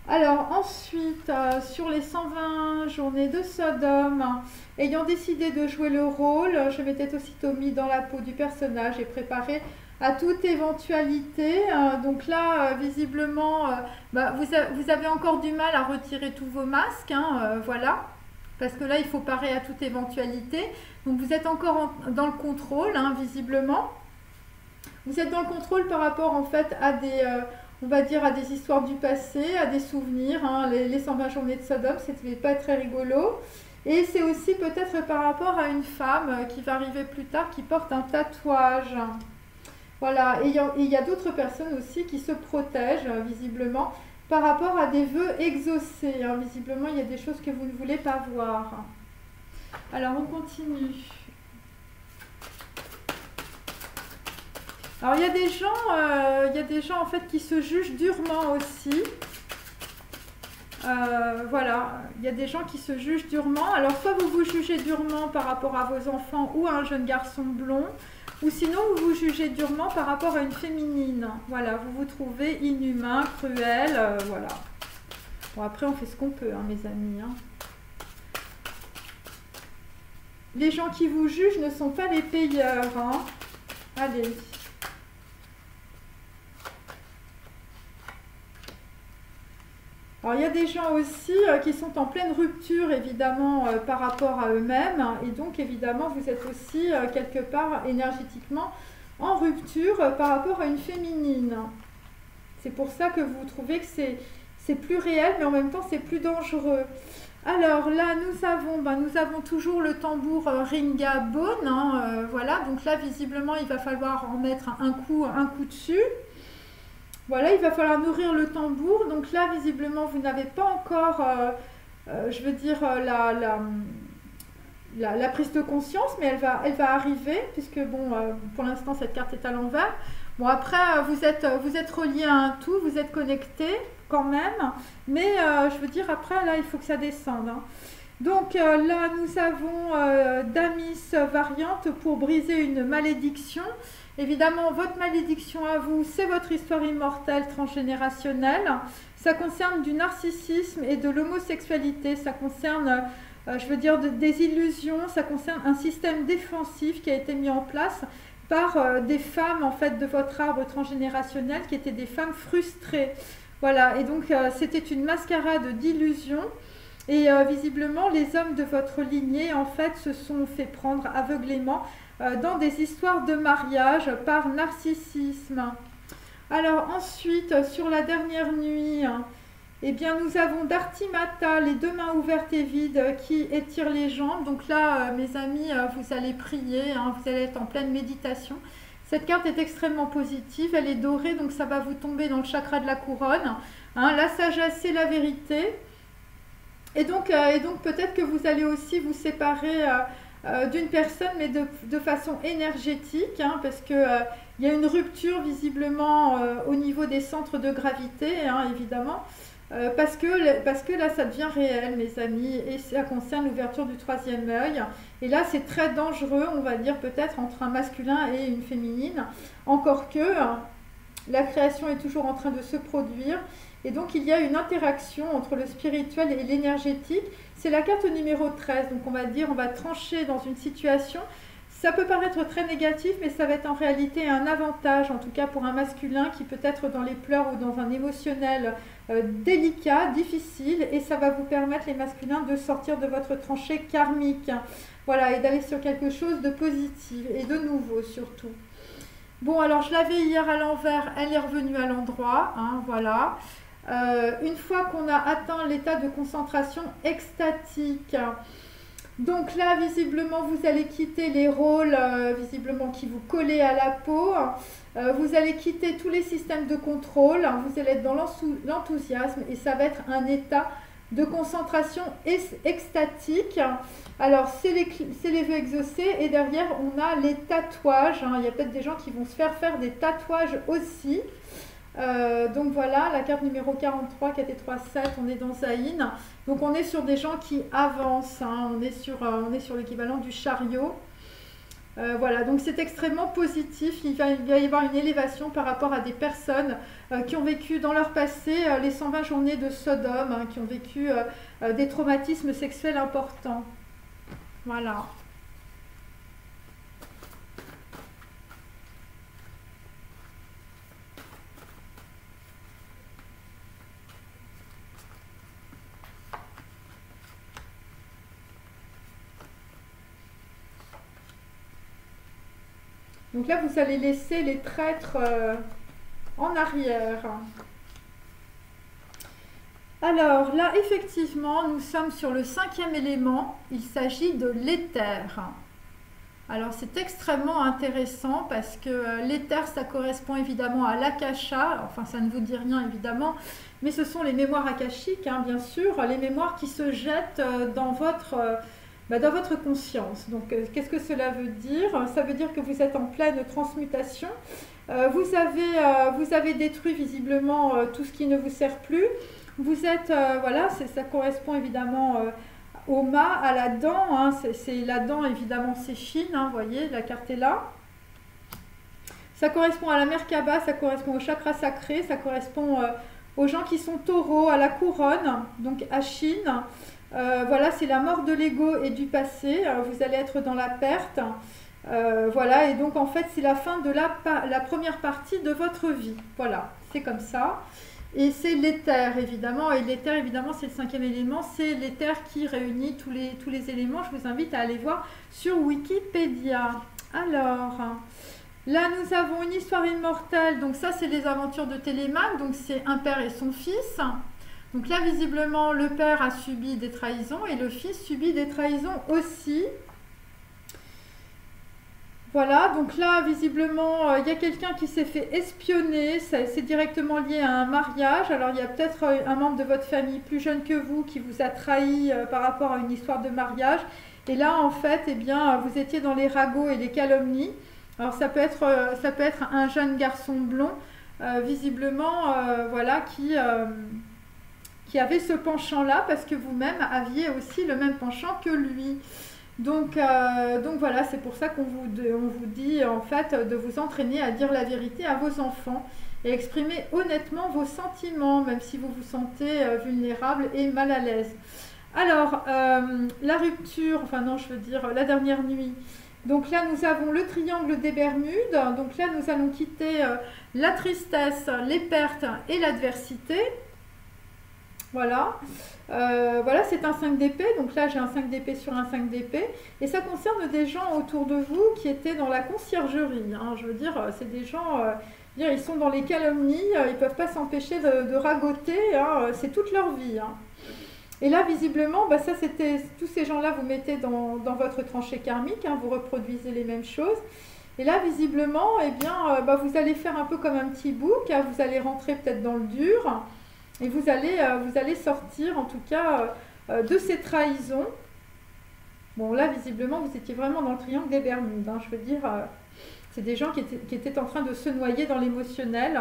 Alors ensuite, sur les 120 journées de Sodome, ayant décidé de jouer le rôle, je m'étais aussitôt mis dans la peau du personnage et préparé à toute éventualité. Donc là, visiblement, vous avez encore du mal à retirer tous vos masques, hein, voilà. Parce que là, il faut parer à toute éventualité. Donc vous êtes encore dans le contrôle, hein, visiblement. Vous êtes dans le contrôle par rapport en fait à des... on va dire à des histoires du passé, à des souvenirs, hein. Les 120 journées de Sodome, c'était pas très rigolo. Et c'est aussi peut-être par rapport à une femme qui va arriver plus tard, qui porte un tatouage. Voilà, et il y a d'autres personnes aussi qui se protègent, visiblement, par rapport à des vœux exaucés, hein. Visiblement, il y a des choses que vous ne voulez pas voir. Alors, on continue. Alors, il y a des gens en fait qui se jugent durement aussi. Voilà, il y a des gens qui se jugent durement. Alors, soit vous vous jugez durement par rapport à vos enfants ou à un jeune garçon blond, ou sinon vous vous jugez durement par rapport à une féminine. Voilà, vous vous trouvez inhumain, cruel, voilà. Bon, après, on fait ce qu'on peut, hein, mes amis, hein. Les gens qui vous jugent ne sont pas les payeurs, hein. Allez. Alors, il y a des gens aussi qui sont en pleine rupture, évidemment, par rapport à eux-mêmes. Et donc, évidemment, vous êtes aussi, quelque part, énergétiquement, en rupture par rapport à une féminine. C'est pour ça que vous trouvez que c'est plus réel, mais en même temps, c'est plus dangereux. Alors, là, nous avons toujours le tambour Ringa Bone, hein, voilà. Donc là, visiblement, il va falloir en mettre un coup dessus. Voilà, il va falloir nourrir le tambour. Donc là, visiblement, vous n'avez pas encore, je veux dire, la prise de conscience, mais elle va arriver, puisque, bon, pour l'instant, cette carte est à l'envers. Bon, après, vous êtes relié à un tout, vous êtes connecté quand même, mais je veux dire, après, là, il faut que ça descende, hein. Donc là, nous avons Damis variante pour briser une malédiction. Évidemment, votre malédiction à vous, c'est votre histoire immortelle transgénérationnelle. Ça concerne du narcissisme et de l'homosexualité. Ça concerne, je veux dire, des illusions. Ça concerne un système défensif qui a été mis en place par des femmes, en fait, de votre arbre transgénérationnel qui étaient des femmes frustrées. Voilà, et donc c'était une mascarade d'illusions. Et visiblement, les hommes de votre lignée, en fait, se sont fait prendre aveuglément dans des histoires de mariage par narcissisme. Alors ensuite, sur la dernière nuit, eh bien, nous avons Dartimata, les deux mains ouvertes et vides, qui étirent les jambes. Donc là, mes amis, vous allez prier, hein, vous allez être en pleine méditation. Cette carte est extrêmement positive, elle est dorée, donc ça va vous tomber dans le chakra de la couronne. Hein, la sagesse, c'est la vérité. Et donc peut-être que vous allez aussi vous séparer d'une personne, mais de façon énergétique, hein, parce que il y a une rupture visiblement au niveau des centres de gravité, hein, évidemment, parce que là ça devient réel, mes amis, et ça concerne l'ouverture du troisième œil. Et là c'est très dangereux, on va dire peut-être entre un masculin et une féminine, encore que la création est toujours en train de se produire. Et donc, il y a une interaction entre le spirituel et l'énergétique. C'est la carte numéro 13. Donc, on va dire, on va trancher dans une situation. Ça peut paraître très négatif, mais ça va être en réalité un avantage, en tout cas pour un masculin qui peut être dans les pleurs ou dans un émotionnel délicat, difficile. Et ça va vous permettre, les masculins, de sortir de votre tranchée karmique. Voilà, et d'aller sur quelque chose de positif et de nouveau, surtout. Bon, alors, je l'avais hier à l'envers. Elle est revenue à l'endroit. Hein, voilà. une fois qu'on a atteint l'état de concentration extatique. Donc là, visiblement, vous allez quitter les rôles visiblement qui vous collaient à la peau. Vous allez quitter tous les systèmes de contrôle. Vous allez être dans l'enthousiasme et ça va être un état de concentration extatique. Alors, c'est les vœux exaucés et derrière, on a les tatouages. Il y a peut-être des gens qui vont se faire des tatouages aussi. Donc voilà, la carte numéro 43, 4 et 3, 7, on est dans Zaïn. Donc on est sur des gens qui avancent, on est sur l'équivalent du chariot. Voilà, donc c'est extrêmement positif. Il va y avoir une élévation par rapport à des personnes qui ont vécu dans leur passé les 120 journées de Sodome, qui ont vécu des traumatismes sexuels importants. Voilà. Donc là, vous allez laisser les traîtres en arrière. Alors là, effectivement, nous sommes sur le 5e élément. Il s'agit de l'éther. Alors c'est extrêmement intéressant parce que l'éther, ça correspond évidemment à l'akasha. Enfin, ça ne vous dit rien évidemment, mais ce sont les mémoires akashiques, bien sûr, les mémoires qui se jettent dans votre conscience. Donc, qu'est-ce que cela veut dire? Ça veut dire que vous êtes en pleine transmutation. Vous avez détruit visiblement tout ce qui ne vous sert plus. Vous êtes, voilà, ça correspond évidemment au mât, à la dent. C'est la dent, évidemment, c'est Chine. Vous voyez, la carte est là. Ça correspond à la Merkaba, ça correspond au chakra sacré, ça correspond aux gens qui sont taureaux, à la couronne, donc à Chine. Voilà, c'est la mort de l'ego et du passé. Vous allez être dans la perte. Voilà, et donc en fait, c'est la fin de la première partie de votre vie. Voilà, c'est comme ça. Et c'est l'éther, évidemment. Et l'éther, évidemment, c'est le 5e élément. C'est l'éther qui réunit tous les éléments. Je vous invite à aller voir sur Wikipédia. Alors, là, nous avons une histoire immortelle. Donc ça, c'est les aventures de Télémaque. Donc c'est un père et son fils. Donc là, visiblement, le père a subi des trahisons et le fils subit des trahisons aussi. Voilà, donc là, visiblement, il y a quelqu'un qui s'est fait espionner. C'est directement lié à un mariage. Alors, il y a peut-être un membre de votre famille plus jeune que vous qui vous a trahi par rapport à une histoire de mariage. Et là, en fait, eh bien, vous étiez dans les ragots et les calomnies. Alors, ça peut être un jeune garçon blond, visiblement, voilà, qui avait ce penchant-là parce que vous-même aviez aussi le même penchant que lui. Donc voilà, c'est pour ça qu'on vous dit en fait de vous entraîner à dire la vérité à vos enfants et exprimer honnêtement vos sentiments, même si vous vous sentez vulnérable et mal à l'aise. Alors, la rupture, enfin non, je veux dire la dernière nuit. Donc là, nous avons le triangle des Bermudes. Donc là, nous allons quitter la tristesse, les pertes et l'adversité. Voilà, voilà, c'est un 5 d'épée, donc là j'ai un 5 d'épée sur un 5 d'épée, et ça concerne des gens autour de vous qui étaient dans la conciergerie, je veux dire, c'est des gens, ils sont dans les calomnies, ils ne peuvent pas s'empêcher de ragoter, c'est toute leur vie. Et là, visiblement, ça c'était, tous ces gens-là, vous mettez dans votre tranchée karmique, vous reproduisez les mêmes choses, et là, visiblement, eh bien, vous allez faire un peu comme un petit bouc, vous allez rentrer peut-être dans le dur, et vous allez sortir, en tout cas, de ces trahisons. Bon, là, visiblement, vous étiez vraiment dans le triangle des Bermudes. Je veux dire, c'est des gens qui étaient en train de se noyer dans l'émotionnel,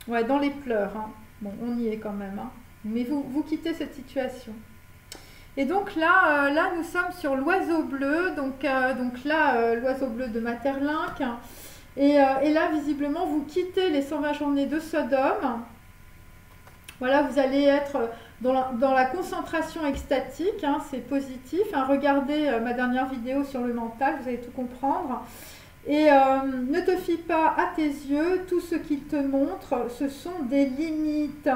ouais, dans les pleurs. Bon, on y est quand même. Mais vous quittez cette situation. Et donc là, nous sommes sur l'oiseau bleu. Donc là, l'oiseau bleu de Maeterlinck. Et là, visiblement, vous quittez les 120 journées de Sodome. Voilà, vous allez être dans la concentration extatique, c'est positif. Regardez ma dernière vidéo sur le mental, vous allez tout comprendre. Et ne te fie pas à tes yeux, tout ce qu'il te montre, ce sont des limites.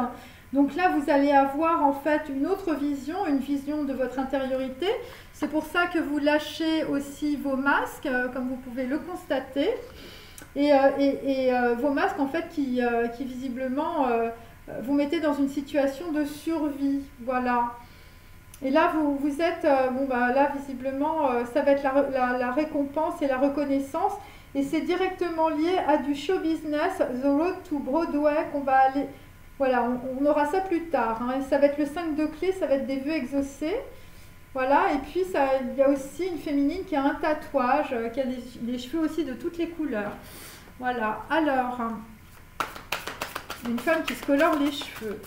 Donc là, vous allez avoir en fait une autre vision, une vision de votre intériorité. C'est pour ça que vous lâchez aussi vos masques, comme vous pouvez le constater. Et vos masques, en fait, qui visiblement... vous mettez dans une situation de survie, voilà. Et là, vous êtes, bon bah là, visiblement, ça va être la récompense et la reconnaissance. Et c'est directement lié à du show business, The Road to Broadway, qu'on va aller, voilà, on aura ça plus tard, hein. Et ça va être le 5 de clé, ça va être des vœux exaucés. Voilà, et puis ça, il y a aussi une féminine qui a un tatouage, qui a des cheveux aussi de toutes les couleurs. Voilà, alors, une femme qui se colore les cheveux.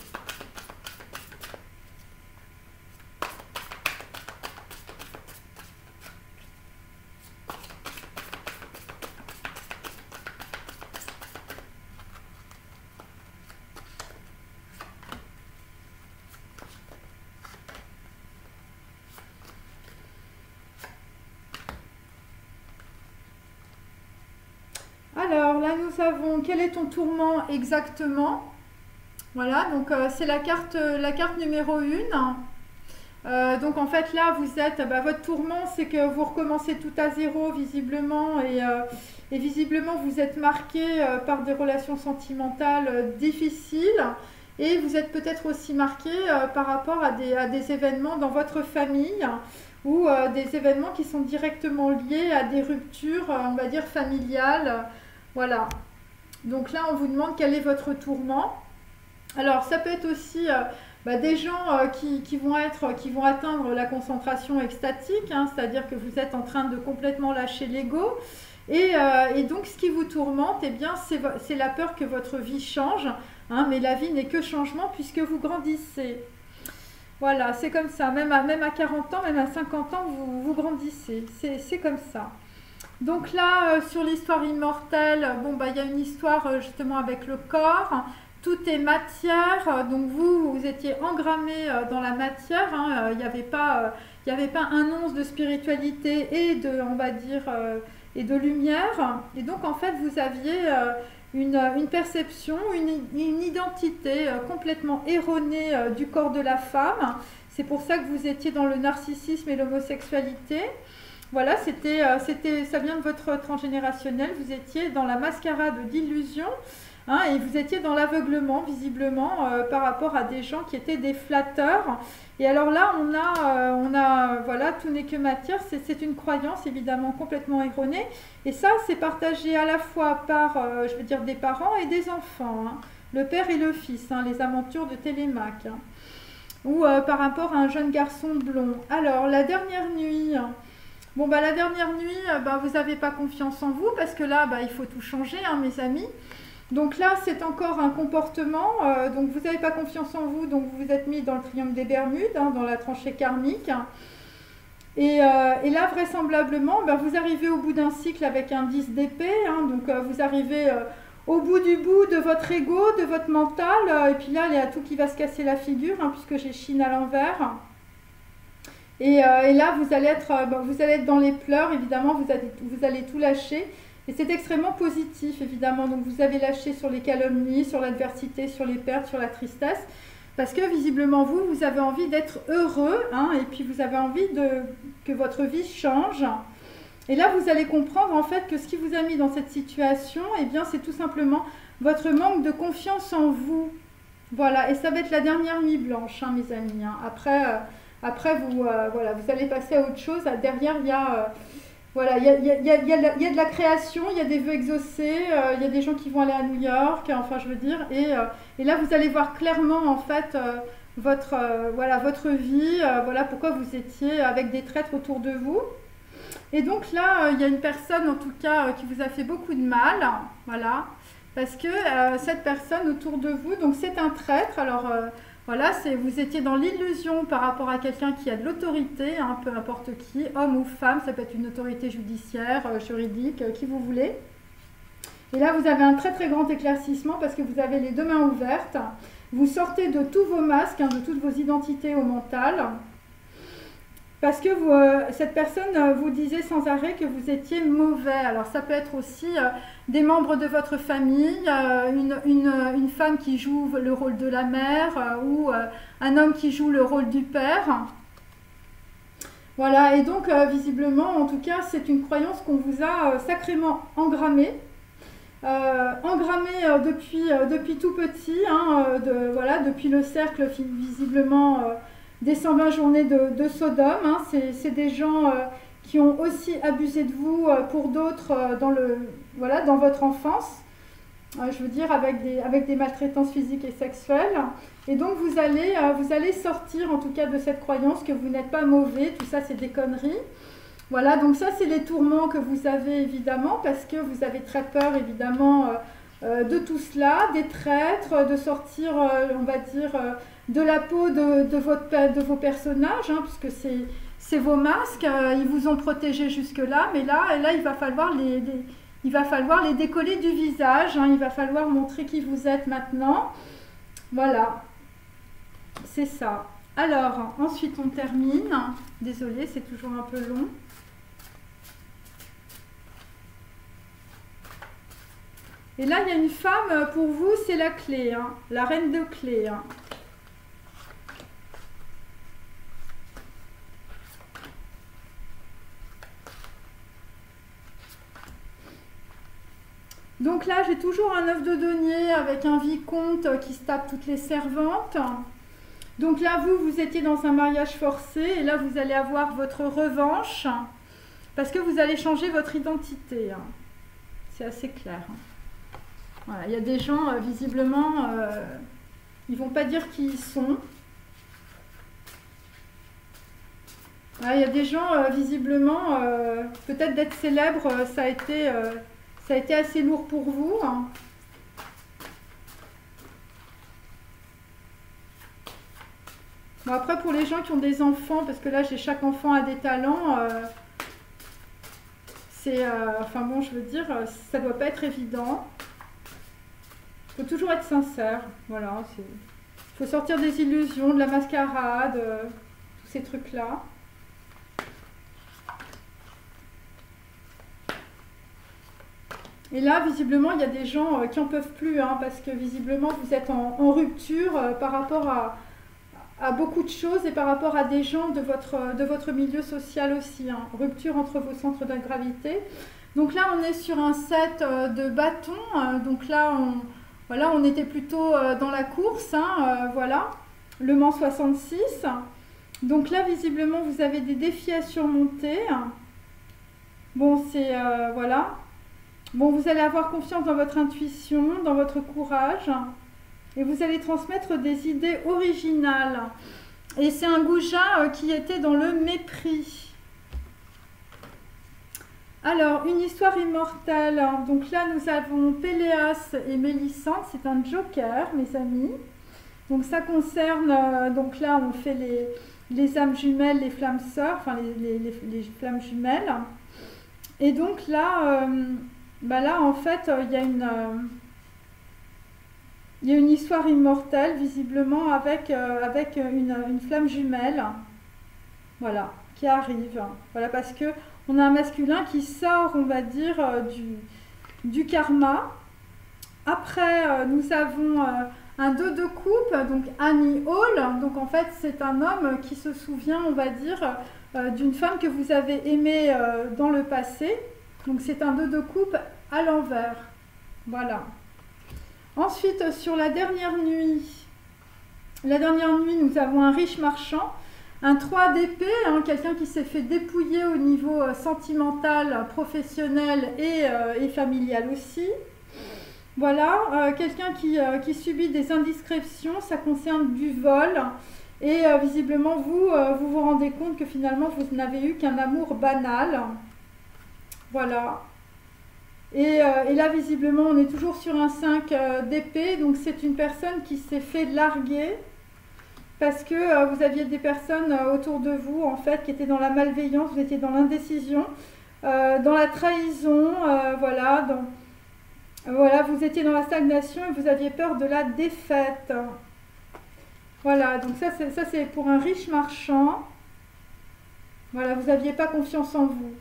Alors là, nous avons quel est ton tourment exactement. Voilà, donc c'est la carte numéro 1. Donc en fait là, vous êtes, bah, votre tourment, c'est que vous recommencez tout à zéro visiblement et visiblement vous êtes marqué par des relations sentimentales difficiles et vous êtes peut-être aussi marqué par rapport à des événements dans votre famille ou des événements qui sont directement liés à des ruptures, on va dire familiales. Voilà. Donc là, on vous demande quel est votre tourment. Alors, ça peut être aussi bah, des gens qui vont atteindre la concentration extatique, hein, c'est-à-dire que vous êtes en train de complètement lâcher l'ego. Et donc, ce qui vous tourmente, eh bien, c'est la peur que votre vie change. Hein, mais la vie n'est que changement puisque vous grandissez. Voilà, c'est comme ça. Même à 40 ans, même à 50 ans, vous grandissez. C'est comme ça. Donc là, sur l'histoire immortelle, bon, bah, y a une histoire justement avec le corps. Tout est matière, donc vous étiez engrammé dans la matière, hein, il n'y avait pas un once de spiritualité et de, on va dire, et de lumière. Et donc en fait, vous aviez une perception, une identité complètement erronée du corps de la femme. C'est pour ça que vous étiez dans le narcissisme et l'homosexualité. Voilà, ça vient de votre transgénérationnel, vous étiez dans la mascarade d'illusion. Hein, et vous étiez dans l'aveuglement, visiblement, par rapport à des gens qui étaient des flatteurs. Et alors là, voilà, tout n'est que matière. C'est une croyance, évidemment, complètement erronée. Et ça, c'est partagé à la fois par, je veux dire, des parents et des enfants. Hein, le père et le fils, hein, les aventures de Télémaque. Hein, ou par rapport à un jeune garçon blond. Alors, la dernière nuit... Bon, bah, la dernière nuit, bah, vous n'avez pas confiance en vous, parce que là, bah, il faut tout changer, hein, mes amis. Donc là, c'est encore un comportement, donc vous n'avez pas confiance en vous, donc vous vous êtes mis dans le triangle des Bermudes, hein, dans la tranchée karmique. Et là, vraisemblablement, ben, vous arrivez au bout d'un cycle avec un 10 d'épée, hein, donc vous arrivez au bout du bout de votre ego, de votre mental, et puis là, il y a tout qui va se casser la figure, hein, puisque j'ai Chine à l'envers. Et là, vous allez être dans les pleurs, évidemment, vous allez tout lâcher. Et c'est extrêmement positif, évidemment. Donc, vous avez lâché sur les calomnies, sur l'adversité, sur les pertes, sur la tristesse. Parce que, visiblement, vous avez envie d'être heureux. Hein, et puis, vous avez envie que votre vie change. Et là, vous allez comprendre, en fait, que ce qui vous a mis dans cette situation, eh bien, c'est tout simplement votre manque de confiance en vous. Voilà. Et ça va être la dernière nuit blanche, hein, mes amis. Hein. Après voilà, vous allez passer à autre chose. Derrière, il y a... Voilà, il y a de la création, il y a des vœux exaucés, il y a des gens qui vont aller à New York, enfin je veux dire, et là vous allez voir clairement en fait votre vie, voilà pourquoi vous étiez avec des traîtres autour de vous. Et donc là, il y a une personne en tout cas qui vous a fait beaucoup de mal, voilà, parce que cette personne autour de vous, donc c'est un traître, alors... Voilà, vous étiez dans l'illusion par rapport à quelqu'un qui a de l'autorité, hein, peu importe qui, homme ou femme, ça peut être une autorité judiciaire, juridique, qui vous voulez. Et là, vous avez un très très grand éclaircissement parce que vous avez les deux mains ouvertes. Vous sortez de tous vos masques, hein, de toutes vos identités au mental. Parce que cette personne vous disait sans arrêt que vous étiez mauvais. Alors ça peut être aussi des membres de votre famille, une femme qui joue le rôle de la mère ou un homme qui joue le rôle du père. Voilà, et donc visiblement, en tout cas, c'est une croyance qu'on vous a sacrément engrammée. engrammé depuis tout petit, hein, voilà, depuis le cercle visiblement des 120 journées de Sodome. Hein. C'est des gens qui ont aussi abusé de vous pour d'autres voilà, dans votre enfance. Je veux dire avec des maltraitances physiques et sexuelles. Et donc vous allez sortir en tout cas de cette croyance que vous n'êtes pas mauvais, tout ça c'est des conneries. Voilà, donc ça c'est les tourments que vous avez évidemment parce que vous avez très peur évidemment de tout cela, des traîtres, de sortir, on va dire, de la peau de vos personnages, hein, puisque c'est vos masques, ils vous ont protégé jusque-là, mais là il va falloir les décoller du visage, hein, il va falloir montrer qui vous êtes maintenant. Voilà, c'est ça. Alors, ensuite on termine. Désolée, c'est toujours un peu long. Et là, il y a une femme, pour vous, c'est la clé, hein, la reine de clés. Hein. Donc là, j'ai toujours un œuf de denier avec un vicomte qui se tape toutes les servantes. Donc là, vous étiez dans un mariage forcé et là, vous allez avoir votre revanche parce que vous allez changer votre identité. Hein. C'est assez clair. Hein. Voilà, il y a des gens, visiblement, ils vont pas dire qui ils sont. Voilà, il y a des gens, visiblement, peut-être d'être célèbre, ça a été assez lourd pour vous. Hein. Bon, après, pour les gens qui ont des enfants, parce que là, j'ai chaque enfant a des talents, enfin bon, je veux dire, ça doit pas être évident. Il faut toujours être sincère, voilà. Il faut sortir des illusions, de la mascarade, tous ces trucs-là. Et là, visiblement, il y a des gens qui n'en peuvent plus, hein, parce que visiblement, vous êtes en rupture par rapport à beaucoup de choses et par rapport à des gens de votre milieu social aussi. Hein. Rupture entre vos centres de gravité. Donc là, on est sur un set de bâtons. Donc là, voilà, on était plutôt dans la course, hein, voilà, Le Mans 66. Donc là, visiblement, vous avez des défis à surmonter. Bon, voilà. Bon, vous allez avoir confiance dans votre intuition, dans votre courage. Et vous allez transmettre des idées originales. Et c'est un goujat qui était dans le mépris. Alors, une histoire immortelle. Donc là, nous avons Péléas et Mélissande. C'est un joker, mes amis. Donc ça concerne, donc là, on fait les âmes jumelles, les flammes sœurs, enfin les flammes jumelles. Et donc là, là en fait, il y a une histoire immortelle, visiblement, avec une flamme jumelle. Voilà, qui arrive. Voilà, parce que on a un masculin qui sort, on va dire, du karma. Après, nous avons un 2 de coupe, donc Annie Hall. Donc en fait, c'est un homme qui se souvient, on va dire, d'une femme que vous avez aimée dans le passé. Donc c'est un 2 de coupe à l'envers. Voilà. Ensuite, sur la dernière nuit, nous avons un riche marchand. Un 3 d'épée, hein, quelqu'un qui s'est fait dépouiller au niveau sentimental, professionnel et familial aussi. Voilà, quelqu'un qui subit des indiscrétions, ça concerne du vol. Et visiblement, vous rendez compte que finalement, vous n'avez eu qu'un amour banal. Voilà. Et là, visiblement, on est toujours sur un 5 d'épée. Donc, c'est une personne qui s'est fait larguer. Parce que vous aviez des personnes autour de vous, en fait, qui étaient dans la malveillance, vous étiez dans l'indécision, dans la trahison, voilà, voilà, vous étiez dans la stagnation et vous aviez peur de la défaite. Voilà, donc ça c'est pour un riche marchand. Voilà, vous n'aviez pas confiance en vous.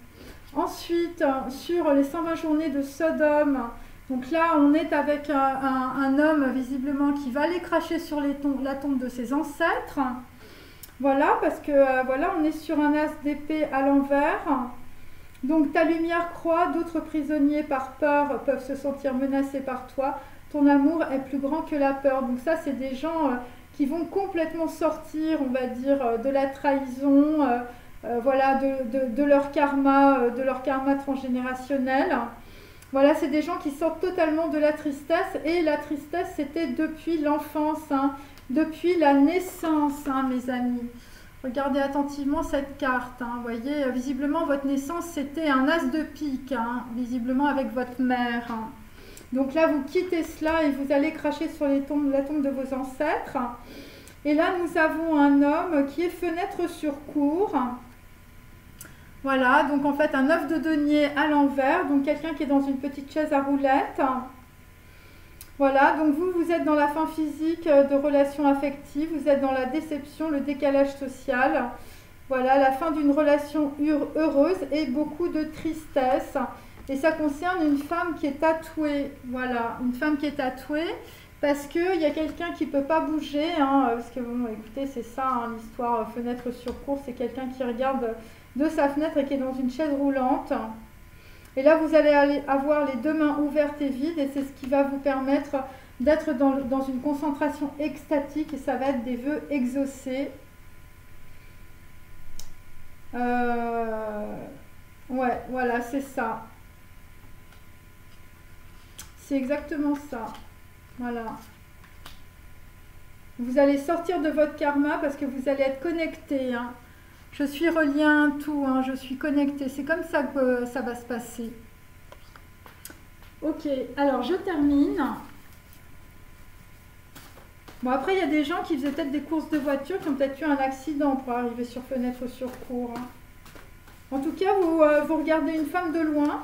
Ensuite, sur les 120 journées de Sodome, donc là, on est avec un homme, visiblement, qui va aller cracher sur la tombe de ses ancêtres. Voilà, parce que, voilà, on est sur un as d'épée à l'envers. Donc ta lumière croît, d'autres prisonniers par peur peuvent se sentir menacés par toi. Ton amour est plus grand que la peur. Donc ça, c'est des gens qui vont complètement sortir, on va dire, de la trahison, voilà, de leur karma transgénérationnel. Voilà, c'est des gens qui sortent totalement de la tristesse. Et la tristesse, c'était depuis l'enfance, hein, depuis la naissance, hein, mes amis. Regardez attentivement cette carte. Hein. Vous voyez, visiblement, votre naissance, c'était un as de pique, hein, visiblement avec votre mère. Hein. Donc là, vous quittez cela et vous allez cracher sur la tombe de vos ancêtres. Et là, nous avons un homme qui est fenêtre sur cour. Voilà, donc en fait, un œuf de denier à l'envers. Donc quelqu'un qui est dans une petite chaise à roulettes. Voilà, donc vous êtes dans la fin physique de relations affectives. Vous êtes dans la déception, le décalage social. Voilà, la fin d'une relation heureuse et beaucoup de tristesse. Et ça concerne une femme qui est tatouée. Voilà, une femme qui est tatouée parce qu'il y a quelqu'un qui ne peut pas bouger. Hein, parce que, bon, écoutez, c'est ça, hein, l'histoire fenêtre sur cour. C'est quelqu'un qui regarde de sa fenêtre et qui est dans une chaise roulante. Et là, vous allez avoir les deux mains ouvertes et vides. Et c'est ce qui va vous permettre d'être dans une concentration extatique. Et ça va être des vœux exaucés. Ouais, voilà, c'est ça. C'est exactement ça. Voilà. Vous allez sortir de votre karma parce que vous allez être connecté. Hein. Je suis relié à un tout. Hein. Je suis connecté. C'est comme ça que ça va se passer. Ok. Alors, je termine. Bon, après, il y a des gens qui faisaient peut-être des courses de voiture qui ont peut-être eu un accident pour arriver sur fenêtre sur cour. Hein. En tout cas, vous regardez une femme de loin.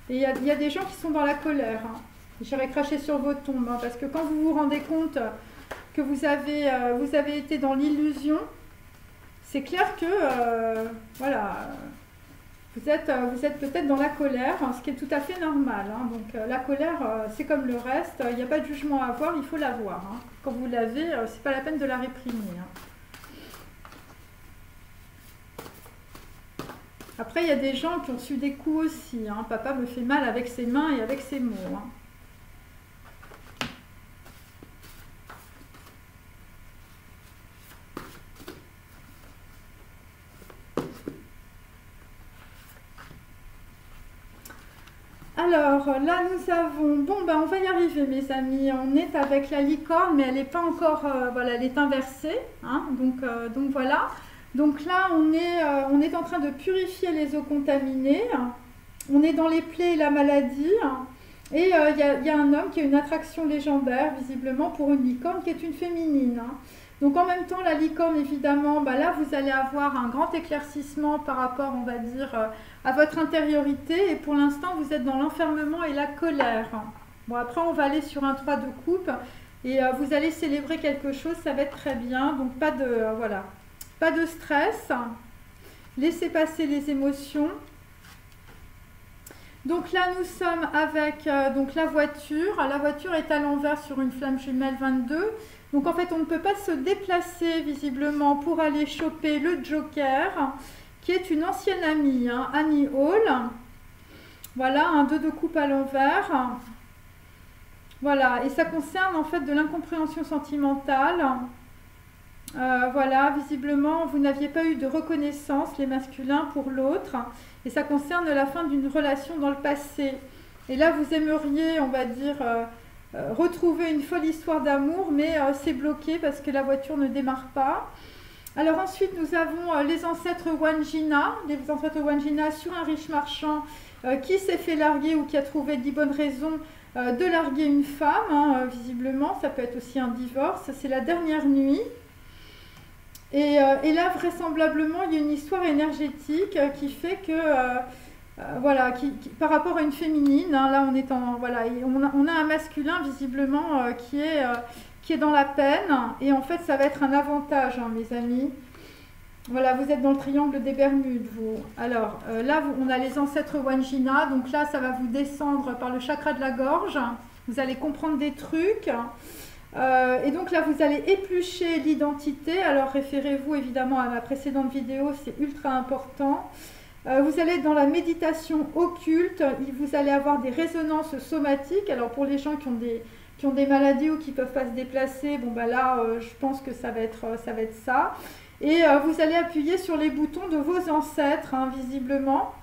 Et il y a des gens qui sont dans la colère. Hein. J'irai cracher sur vos tombes. Hein, parce que quand vous vous rendez compte que vous avez été dans l'illusion, c'est clair que voilà, vous êtes peut-être dans la colère, hein, ce qui est tout à fait normal. Hein. Donc la colère, c'est comme le reste. Il n'y a pas de jugement à avoir, il faut l'avoir. Hein. Quand vous l'avez, c'est pas la peine de la réprimer. Hein. Après, il y a des gens qui ont reçu des coups aussi. Hein. Papa me fait mal avec ses mains et avec ses mots. Hein. Alors, là, nous avons... Bon, ben, on va y arriver, mes amis. On est avec la licorne, mais elle n'est pas encore... voilà, elle est inversée. Hein. Donc, voilà. Donc là, on est en train de purifier les eaux contaminées. On est dans les plaies et la maladie. Et il y a un homme qui a une attraction légendaire, visiblement, pour une licorne qui est une féminine. Hein. Donc en même temps, la licorne, évidemment, bah là, vous allez avoir un grand éclaircissement par rapport, on va dire, à votre intériorité. Et pour l'instant, vous êtes dans l'enfermement et la colère. Bon, après, on va aller sur un 3 de coupe. Et vous allez célébrer quelque chose, ça va être très bien. Donc pas de... voilà. Pas de stress, laissez passer les émotions. Donc là, nous sommes avec donc la voiture. La voiture est à l'envers sur une flamme jumelle 22. Donc en fait, on ne peut pas se déplacer visiblement pour aller choper le Joker, qui est une ancienne amie, hein, Annie Hall. Voilà, un 2 de coupe à l'envers. Voilà, et ça concerne en fait de l'incompréhension sentimentale. Voilà, visiblement, vous n'aviez pas eu de reconnaissance, les masculins, pour l'autre. Et ça concerne la fin d'une relation dans le passé. Et là, vous aimeriez, on va dire, retrouver une folle histoire d'amour, mais c'est bloqué parce que la voiture ne démarre pas. Alors ensuite, nous avons les ancêtres Wangina. Les ancêtres Wangina sur un riche marchand qui s'est fait larguer ou qui a trouvé 10 bonnes raisons de larguer une femme. Hein, visiblement, ça peut être aussi un divorce. C'est la dernière nuit. Et là, vraisemblablement, il y a une histoire énergétique qui fait que, voilà, par rapport à une féminine, hein, là, on est en, voilà, on a un masculin visiblement qui est dans la peine. Et en fait, ça va être un avantage, hein, mes amis. Voilà, vous êtes dans le triangle des Bermudes, vous. Alors, là, on a les ancêtres Wangina. Donc là, ça va vous descendre par le chakra de la gorge. Vous allez comprendre des trucs. Et donc là, vous allez éplucher l'identité. Alors, référez-vous évidemment à ma précédente vidéo, c'est ultra important. Vous allez être dans la méditation occulte. Vous allez avoir des résonances somatiques. Alors, pour les gens qui ont des maladies ou qui ne peuvent pas se déplacer, bon, bah là, je pense que ça va être ça. Et vous allez appuyer sur les boutons de vos ancêtres, hein, visiblement.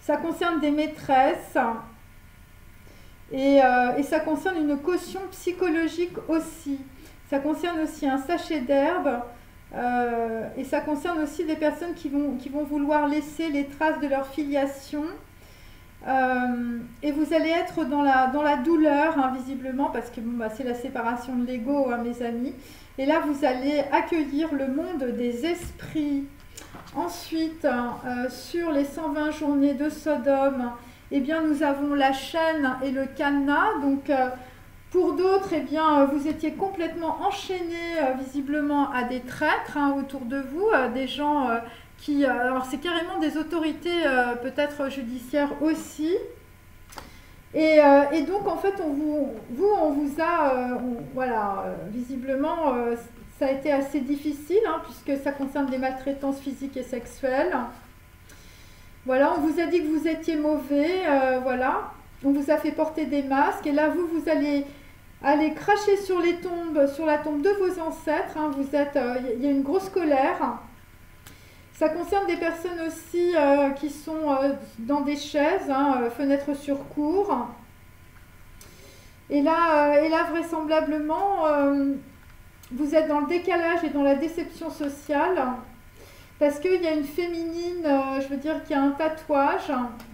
Ça concerne des maîtresses. Et ça concerne une caution psychologique aussi. Ça concerne aussi un sachet d'herbe. Et ça concerne aussi des personnes qui vont vouloir laisser les traces de leur filiation. Et vous allez être dans la douleur, hein, visiblement, parce que bon, bah, c'est la séparation de l'ego, hein, mes amis. Et là, vous allez accueillir le monde des esprits. Ensuite, sur les 120 journées de Sodome, eh bien, nous avons la chaîne et le cadenas. Donc, pour d'autres, eh bien, vous étiez complètement enchaînés, visiblement, à des traîtres, hein, autour de vous, des gens qui... alors, c'est carrément des autorités, peut-être judiciaires aussi. Et donc, en fait, on vous a... voilà, visiblement, ça a été assez difficile, hein, puisque ça concerne des maltraitances physiques et sexuelles. Voilà, on vous a dit que vous étiez mauvais, voilà. On vous a fait porter des masques. Et là, vous allez aller cracher sur les tombes, sur la tombe de vos ancêtres. Hein. Il y a une grosse colère. Ça concerne des personnes aussi qui sont dans des chaises, hein, fenêtres sur cour. Et là vraisemblablement, vous êtes dans le décalage et dans la déception sociale. Parce qu'il y a une féminine, je veux dire, qui a un tatouage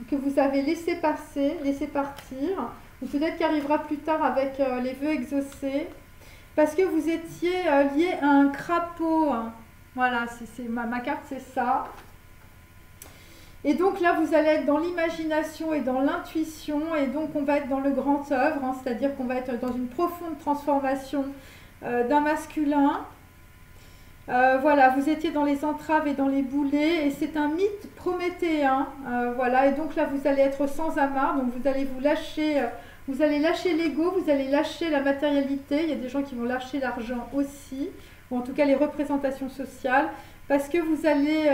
que vous avez laissé passer, laissé partir, ou peut-être qui arrivera plus tard avec les vœux exaucés, parce que vous étiez lié à un crapaud. Hein. Voilà, ma carte, c'est ça. Et donc là, vous allez être dans l'imagination et dans l'intuition, et donc on va être dans le grand œuvre, hein, c'est-à-dire qu'on va être dans une profonde transformation d'un masculin. Voilà, vous étiez dans les entraves et dans les boulets, et c'est un mythe prométhéen. Voilà, et donc là, vous allez être sans amarre, donc vous allez vous allez lâcher l'ego, vous allez lâcher la matérialité. Il y a des gens qui vont lâcher l'argent aussi, ou en tout cas les représentations sociales, parce que vous allez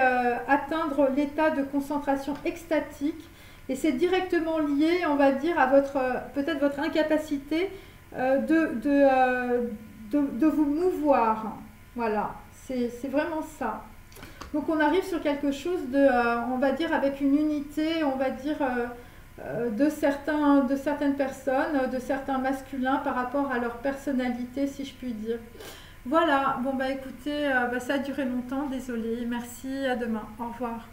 atteindre l'état de concentration extatique, et c'est directement lié, on va dire, à peut-être votre incapacité de vous mouvoir. Voilà. C'est vraiment ça. Donc on arrive sur quelque chose on va dire, avec une unité, on va dire, de certaines personnes, de certains masculins par rapport à leur personnalité, si je puis dire. Voilà, bon bah écoutez, ça a duré longtemps, désolée. Merci, à demain. Au revoir.